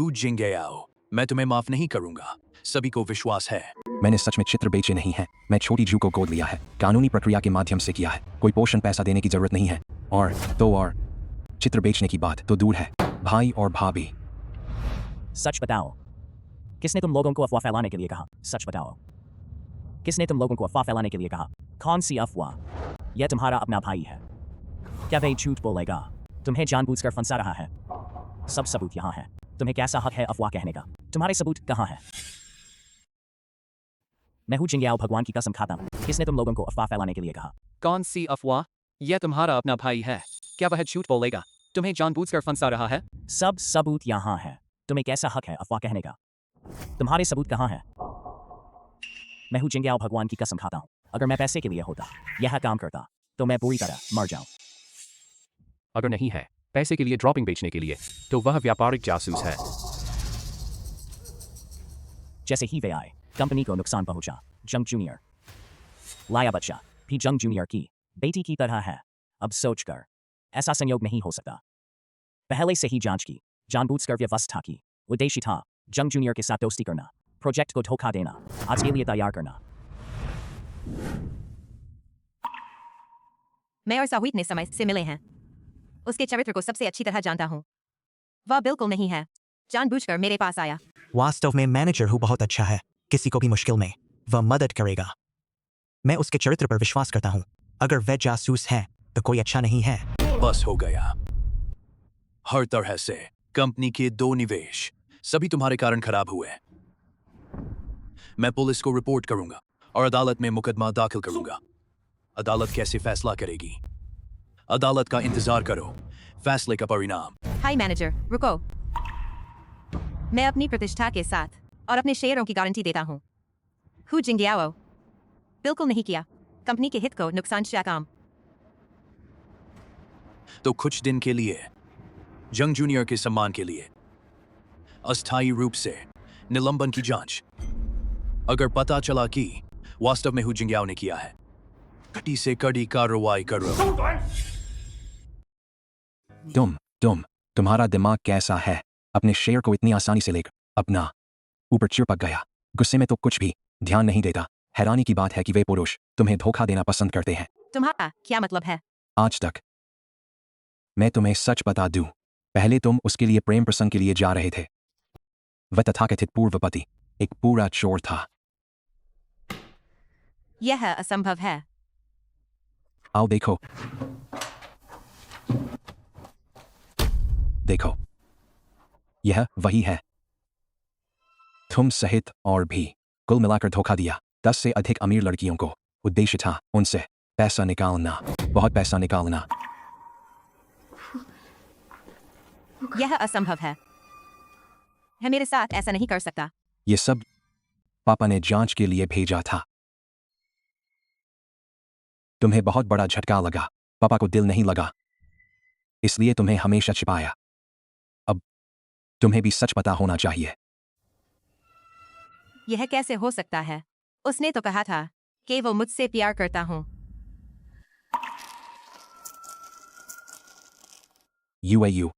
हु जिंगाओ, मैं तुम्हें माफ नहीं करूंगा। सभी को विश्वास है। मैंने सच में चित्र बेचे नहीं है। मैं छोटी जू को गोद लिया है, कानूनी प्रक्रिया के माध्यम से किया है। कोई पोषण पैसा देने की जरूरत नहीं है। और चित्र बेचने की बात तो दूर है। भाई और भाभी, सच बताओ, किसने तुम लोगों को अफवाह फैलाने के लिए कहा? सच बताओ, किसने तुम लोगों को अफवाह फैलाने के लिए कहा? कौन सी अफवाह? यह तुम्हारा अपना भाई है। क्या वह झूठ बोलेगा? तुम्हें जानबूझकर फंसा रहा है। सब सबूत यहाँ है। तुम्हें कैसा हक है अफवाह कहने का? तुम्हारे सबूत कहाँ हैं? मैं हूँ जिंगाओ, भगवान की कसम खाता हूँ। किसने तुम लोगों को अफवाह फैलाने के लिए कहा? कौन सी अफवाह? यह तुम्हारा अपना भाई है। क्या वह झूठ बोलेगा? तुम्हें जानबूझकर फंसा रहा है। सब सबूत यहाँ है। तुम्हें कैसा हक है अफवाह कहने का? तुम्हारे सबूत कहाँ हैं? मैं हूँ जिंगाओ, भगवान की कसम खाता हूँ। अगर मैं पैसे के लिए होता, यह काम करता, तो मैं बुरी तरह मर जाऊं। अगर नहीं है पैसे के लिए ड्रॉपिंग बेचने के लिए, तो वह व्यापारिक जासूस है। जैसे ही वे आए, कंपनी को नुकसान पहुंचा। जंग जूनियर लाया बच्चा भी जंग जूनियर की बेटी की तरह है। अब सोचकर ऐसा संयोग नहीं हो सकता। पहले से ही जांच की, जानबूझकर व्यवस्था की। उद्देश्य था जंग जूनियर के साथ दोस्ती करना, प्रोजेक्ट को धोखा देना, आज के लिए तैयार करना। मैं और साहुत ने समय से मिले हैं। उसके चरित्र को सबसे अच्छी तरह जानता हूँ। वह बिल्कुल नहीं है जानबूझकर मेरे पास आया। वास्तव में मैनेजर हु बहुत अच्छा है। किसी को भी मुश्किल में वह मदद करेगा। मैं उसके चरित्र पर विश्वास करता हूँ। अगर वह जासूस है तो कोई अच्छा नहीं है। बस हो गया। हर तरह से कंपनी के 2 निवेश सभी तुम्हारे कारण खराब हुए। मैं पुलिस को रिपोर्ट करूंगा और अदालत में मुकदमा दाखिल करूंगा। अदालत कैसे फैसला करेगी? अदालत का इंतजार करो फैसले का परिणाम। हाय मैनेजर, रुको। मैं अपनी प्रतिष्ठा के साथ और अपने शेयरों की गारंटी देता हूँ। हु जिंगियाओ बिल्कुल नहीं किया कंपनी के हित को नुकसानदायक काम। तो कुछ दिन के लिए जंग जूनियर के सम्मान के लिए अस्थायी रूप से निलंबन की जांच। अगर पता चला कि वास्तव में हु जिंगियाओ ने किया है, कड़ी से कड़ी कार्रवाई करो। तुम्हारा दिमाग कैसा है? अपने शेयर को इतनी आसानी से लेकर अपना ऊपर चिपक गया। गुस्से में तो कुछ भी ध्यान नहीं देता। हैरानी की बात है कि वे पुरुष तुम्हें धोखा देना पसंद करते हैं। तुम्हारा क्या मतलब है? आज तक मैं तुम्हें सच बता दूं, पहले तुम उसके लिए प्रेम प्रसंग के लिए जा रहे थे। वह तथाकथित पूर्वपति एक पूरा चोर था। यह असंभव है। आओ देखो। देखो, यह वही है। तुम सहित और भी कुल मिलाकर धोखा दिया 10 से अधिक अमीर लड़कियों को। उद्देश्य था उनसे पैसा निकालना, बहुत पैसा निकालना। यह असंभव है। मैं मेरे साथ ऐसा नहीं कर सकता। ये सब पापा ने जांच के लिए भेजा था। तुम्हें बहुत बड़ा झटका लगा। पापा को दिल नहीं लगा, इसलिए तुम्हें हमेशा छिपाया। अब तुम्हें भी सच पता होना चाहिए। यह कैसे हो सकता है? उसने तो कहा था कि वो मुझसे प्यार करता हूँ। UAU,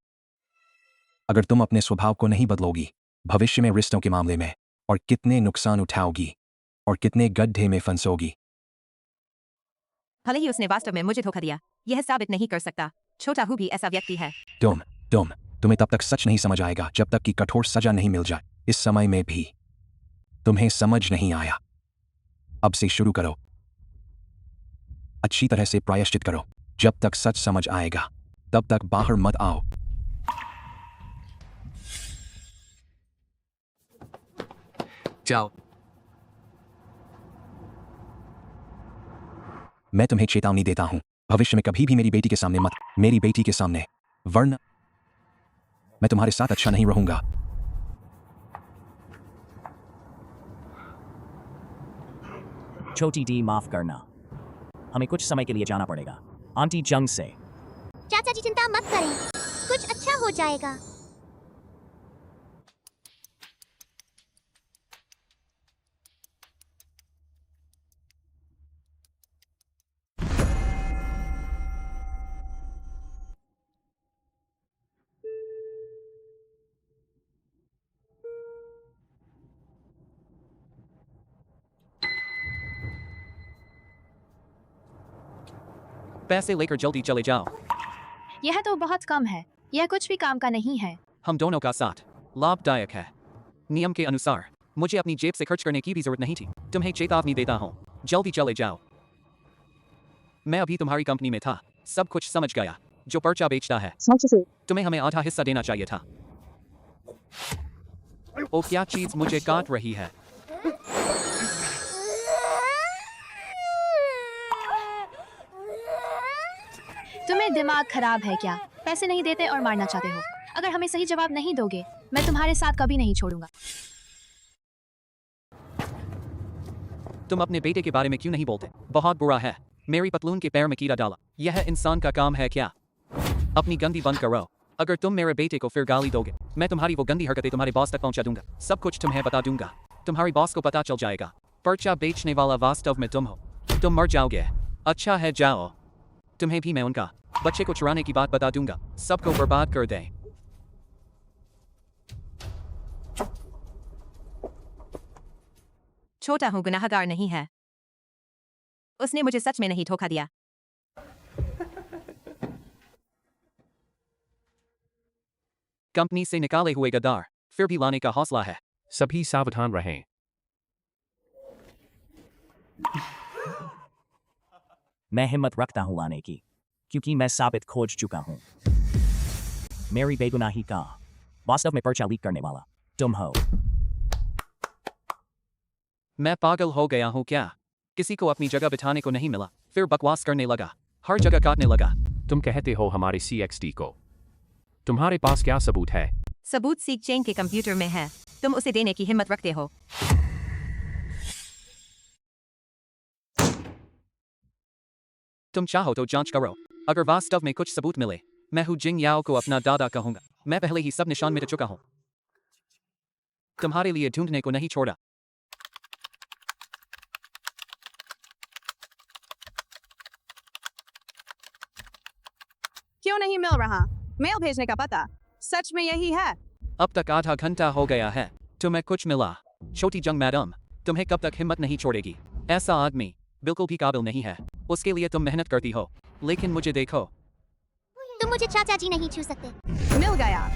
अगर तुम अपने स्वभाव को नहीं बदलोगी, भविष्य में रिश्तों के मामले में और कितने नुकसान उठाओगी और कितने गड्ढे में फंसोगी। भले ही उसने वास्तव में मुझे धोखा दिया, यह साबित नहीं कर सकता छोटा हूँ भी ऐसा व्यक्ति है। तुम्हें तब तक सच नहीं समझ आएगा जब तक कि कठोर सजा नहीं मिल जाए। इस समय में भी तुम्हें समझ नहीं आया। अब से शुरू करो, अच्छी तरह से प्रायश्चित करो। जब तक सच समझ आएगा तब तक बाहर मत आओ। जाओ। मैं तुम्हें चेतावनी देता हूं, भविष्य में कभी भी मेरी बेटी के सामने मत, मेरी बेटी के सामने, वरना मैं तुम्हारे साथ अच्छा नहीं रहूंगा। छोटी डी, माफ करना, हमें कुछ समय के लिए जाना पड़ेगा आंटी जंग से। चाचा जी चिंता मत करें, कुछ अच्छा हो जाएगा। पैसे लेकर जल्दी चले जाओ। यह तो बहुत कम है। यह कुछ भी काम का नहीं है। हम दोनों का साथ लाभदायक है। नियम के अनुसार मुझे अपनी जेब से खर्च करने की भी जरूरत नहीं थी। तुम्हें चेतावनी देता हूँ, जल्दी चले जाओ। मैं अभी तुम्हारी कंपनी में था, सब कुछ समझ गया। जो पर्चा बेचता है, तुम्हें हमें आधा हिस्सा देना चाहिए था। ओ, क्या चीज मुझे काट रही है? तुम्हें दिमाग खराब है क्या? पैसे नहीं देते और मारना चाहते हो। अगर हमें सही जवाब नहीं दोगे, मैं तुम्हारे साथ कभी नहीं छोड़ूंगा। तुम अपने बेटे के बारे में क्यों नहीं बोलते? बहुत बुरा है। मेरी पतलून के पैर में कीड़ा डाला। यह इंसान का काम है क्या? अपनी गंदी बंद करो। अगर तुम मेरे बेटे को फिर गाली दोगे, मैं तुम्हारी वो गंदी हरकतें तुम्हारे बॉस तक पहुंचा दूंगा। सब कुछ तुम्हें बता दूंगा। तुम्हारी बॉस को पता चल जाएगा। पर्चा बेचने वाला वास्तव में तुम हो। तुम मर जाओगे। अच्छा है, जाओ। तुम्हें भी मैं उनका बच्चे को चुराने की बात बता दूंगा। सबको बर्बाद कर दे। छोटा हूँ गुनाहगार नहीं है। उसने मुझे सच में नहीं धोखा दिया। कंपनी से निकाले हुए गद्दार फिर भी लाने का हौसला है। सभी सावधान रहें। मैं हिम्मत रखता हूं लाने की, क्योंकि मैं साबित खोज चुका हूं। मेरी बेगुनाही का वास्तव में पर्चा लीक करने वाला तुम हो। मैं पागल हो गया हूँ क्या? किसी को अपनी जगह बिठाने को नहीं मिला, फिर बकवास करने लगा, हर जगह काटने लगा। तुम कहते हो हमारे CXD को। तुम्हारे पास क्या सबूत है? सबूत सीक चेंग के कंप्यूटर में है। तुम उसे देने की हिम्मत रखते हो? तुम चाहो तो जांच करो। अगर वास्तव में कुछ सबूत मिले, मैं हूँ जिंग याओ को अपना दादा कहूंगा। मैं पहले ही सब निशान मिटा चुका हूँ। तुम्हारे लिए ढूंढने को नहीं छोड़ा। क्यों नहीं मिल रहा? मेल भेजने का पता सच में यही है? अब तक आधा घंटा हो गया है। तुम्हें कुछ मिला? छोटी जंग मैडम, तुम्हें कब तक हिम्मत नहीं छोड़ेगी? ऐसा आदमी बिल्कुल भी काबिल नहीं है। उसके लिए तुम मेहनत करती हो, लेकिन मुझे देखो। तुम मुझे चाचा जी नहीं छू सकते। मिल गया।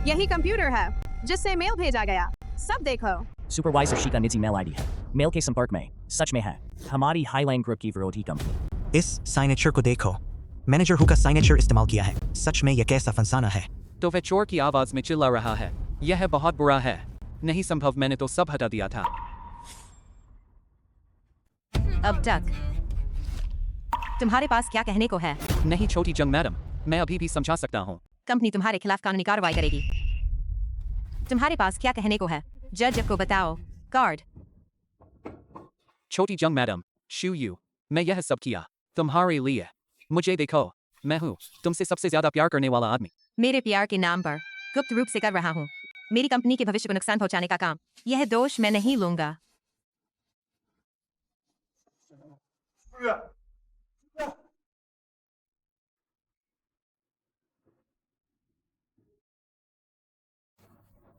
यही कंप्यूटर है जिससे मेल भेजा गया। सब देखो। सुपरवाइजर शी का निजी मेल आईडी है। मेल के संपर्क में सच में है हमारी हाईलाइन ग्रुप की विरोधी कंपनी। इस साइनेचर को देखो। मैनेजर हु का साइनेचर इस्तेमाल किया है। सच में यह कैसा फंसाना है? तो वह चोर की आवाज में चिल्ला रहा है। यह बहुत बुरा है। नहीं संभव, मैंने तो सब हटा दिया था। अब तक तुम्हारे पास क्या कहने को है? नहीं छोटी जंग मैडम, मैं अभी भी समझा सकता हूँ। कंपनी तुम्हारे खिलाफ कानूनी कार्रवाई करेगी। तुम्हारे पास क्या कहने को है? जज को बताओ। कार्ड। छोटी जंग मैडम, शू यू, मैं यह सब किया तुम्हारे लिए। मुझे देखो, मैं हूँ तुमसे सबसे ज्यादा प्यार करने वाला आदमी। मेरे प्यार के नाम पर गुप्त रूप से कर रहा हूँ मेरी कंपनी के भविष्य को नुकसान पहुंचाने का काम। यह दोष मैं नहीं लूंगा।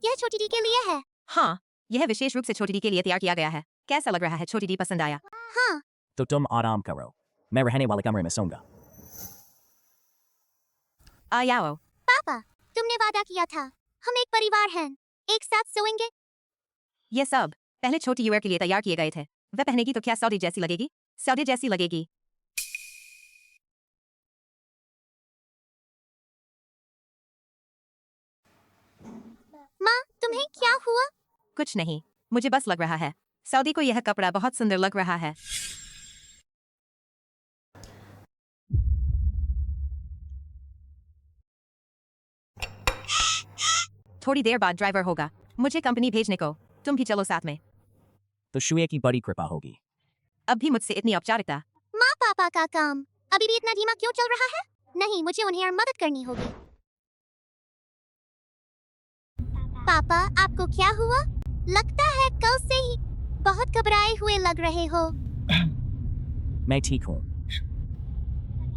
यह छोटी डी के लिए है। हाँ, यह विशेष रूप से छोटी डी के लिए तैयार किया गया है। कैसा लग रहा है? छोटी डी पसंद आया? हाँ। तो तुम आराम करो, मैं रहने वाले कमरे में सोऊंगा। आओ। पापा, तुमने वादा किया था हम एक परिवार हैं, एक साथ सोएंगे। ये सब पहले छोटी यूर के लिए तैयार किए गए थे। वह पहनेगी तो क्या सौदे जैसी लगेगी? सौदे जैसी लगेगी। माँ, तुम्हें क्या हुआ? कुछ नहीं, मुझे बस लग रहा है सऊदी को यह कपड़ा बहुत सुंदर लग रहा है। थोड़ी देर बाद ड्राइवर होगा मुझे कंपनी भेजने को। तुम भी चलो साथ में। तो शुए की बड़ी कृपा होगी। अब भी मुझसे इतनी औपचारिकता? माँ, पापा का काम अभी भी इतना धीमा क्यों चल रहा है? नहीं, मुझे उन्हें और मदद करनी होगी। पापा, आपको क्या हुआ? लगता है कल से ही बहुत घबराए हुए लग रहे हो। मैं ठीक हूँ।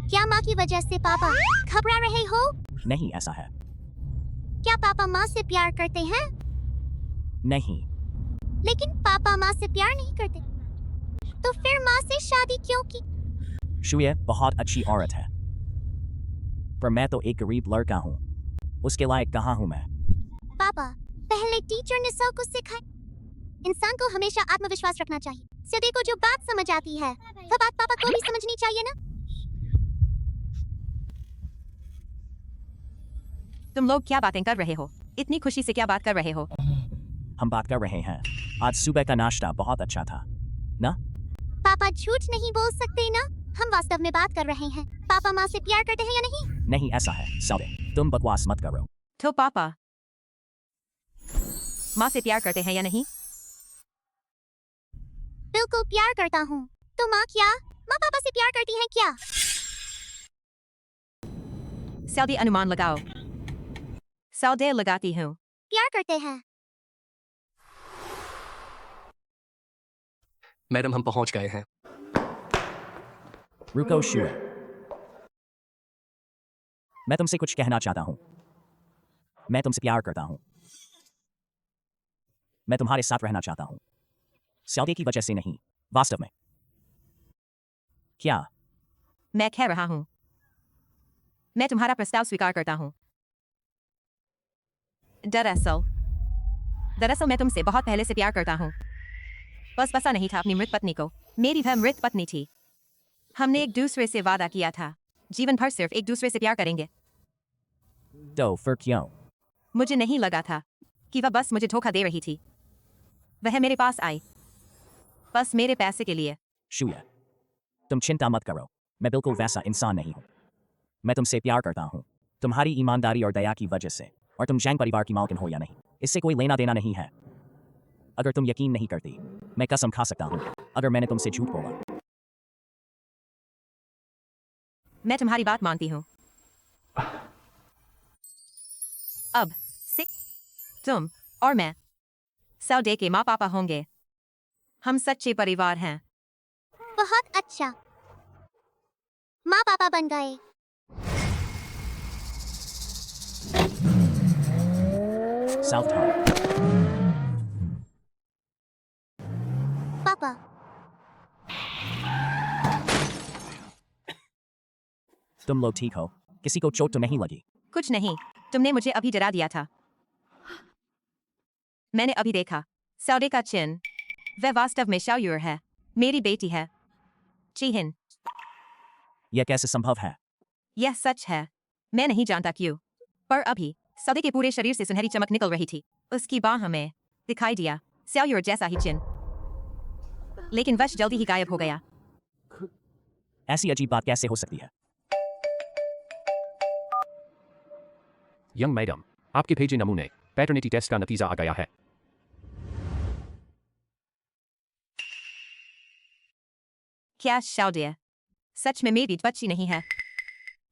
क्या माँ की वजह से पापा घबरा रहे हो? नहीं, ऐसा है। क्या पापा माँ से प्यार करते हैं? नहीं। लेकिन पापा माँ से प्यार नहीं करते, तो फिर माँ से शादी क्यों की? शुए बहुत अच्छी औरत है, पर मैं तो एक गरीब लड़का हूँ। उसके लायक कहाँ हूँ मैं? पापा, पहले टीचर ने सब कुछ सिखाया। इंसान को हमेशा आत्मविश्वास रखना चाहिए। सदी को जो बात समझ आती है वो बात पापा को भी समझनी चाहिए ना। तुम लोग क्या बातें कर रहे हो? इतनी खुशी से क्या बात कर रहे हो? हम बात कर रहे हैं आज सुबह का नाश्ता बहुत अच्छा था ना? पापा झूठ नहीं बोल सकते ना। हम वास्तव में बात कर रहे हैं। पापा माँ से प्यार करते हैं या नहीं? नहीं, ऐसा है। सौदे, तुम बकवास मत करो। तो पापा माँ से प्यार करते हैं या नहीं? बिल्कुल प्यार करता हूँ। तो माँ क्या माँ पापा से प्यार करती हैं क्या? सऊदी अनुमान लगाओ। सौदे लगाती हूँ। प्यार करते हैं। मैडम, हम पहुंच गए हैं। रुको शुए, मैं तुमसे कुछ कहना चाहता हूँ। मैं तुमसे प्यार करता हूँ। मैं तुम्हारे साथ रहना चाहता हूँ, सौदे की वजह से नहीं, वास्तव में। क्या? मैं कह रहा हूँ मैं तुम्हारा प्रस्ताव स्वीकार करता हूँ। दरअसल मैं तुमसे बहुत पहले से प्यार करता हूँ। बस पता नहीं था अपनी मृत पत्नी को। मेरी वह मृत पत्नी थी। हमने एक दूसरे से वादा किया था जीवन भर सिर्फ एक दूसरे से प्यार करेंगे। तो फिर क्यों? मुझे नहीं लगा था कि वह बस मुझे धोखा दे रही थी। वह मेरे पास आई बस मेरे पैसे के लिए। शुया, तुम चिंता मत करो, मैं बिल्कुल वैसा इंसान नहीं हूँ। मैं तुमसे प्यार करता हूँ, तुम्हारी ईमानदारी और दया की वजह से। और तुम जैंग परिवार की मालकिन हो या नहीं, इससे कोई लेना देना नहीं है। अगर तुम यकीन नहीं करती, मैं कसम खा सकता हूँ अगर मैंने तुमसे झूठ बोला। मैं तुम्हारी बात मानती हूँ। अब से तुम और मैं सौदे के माँ पापा होंगे। हम सच्चे परिवार हैं। बहुत अच्छा, माँ पापा बन गए। South town. पापा, तुम लोग ठीक हो? किसी को चोट तो नहीं लगी? कुछ नहीं, तुमने मुझे अभी डरा दिया था। मैंने अभी देखा सौदे का चिन्ह, वह वास्तव में शाओयूर है, मेरी बेटी है। चीहिन, यह कैसे संभव है? यह सच है। मैं नहीं जानता क्यों, पर अभी सौदे के पूरे शरीर से सुनहरी चमक निकल रही थी। उसकी बाह हमें दिखाई दिया शाओयूर जैसा ही चिन्ह, लेकिन वह जल्दी ही गायब हो गया। ऐसी अजीब बात कैसे हो सकती है? यंग मैडम, आपके भेजे नमूने पैटर्निटी टेस्ट का नतीजा आ गया है। क्या शाओदिया सच में मेरी बच्ची नहीं है?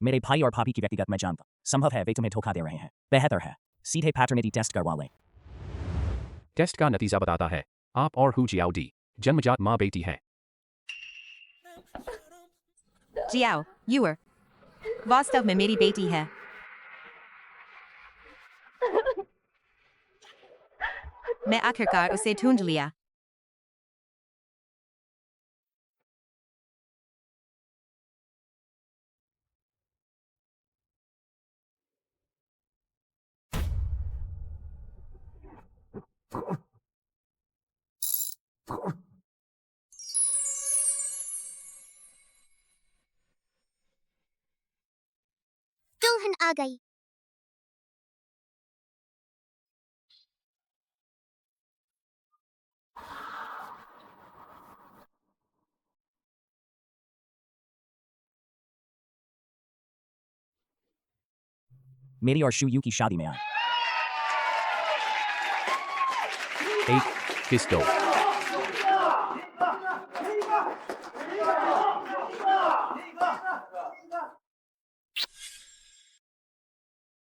मेरे भाई और भाभी की व्यक्तिगत मैं जानता, संभव है वे तुम्हें धोखा दे रहे हैं। बेहतर है सीधे पैटर्निटी टेस्ट करवा लें। टेस्ट का नतीजा बताता है आप और हु जियाओडी जन्मजात माँ बेटी हैं। जियाओ यूर वास्तव में मेरी बेटी है। मैं आखिरकार उसे ढूंढ लिया। दुल्हन आ गई। मेरी और शू यू की शादी में आए। एक किस दो।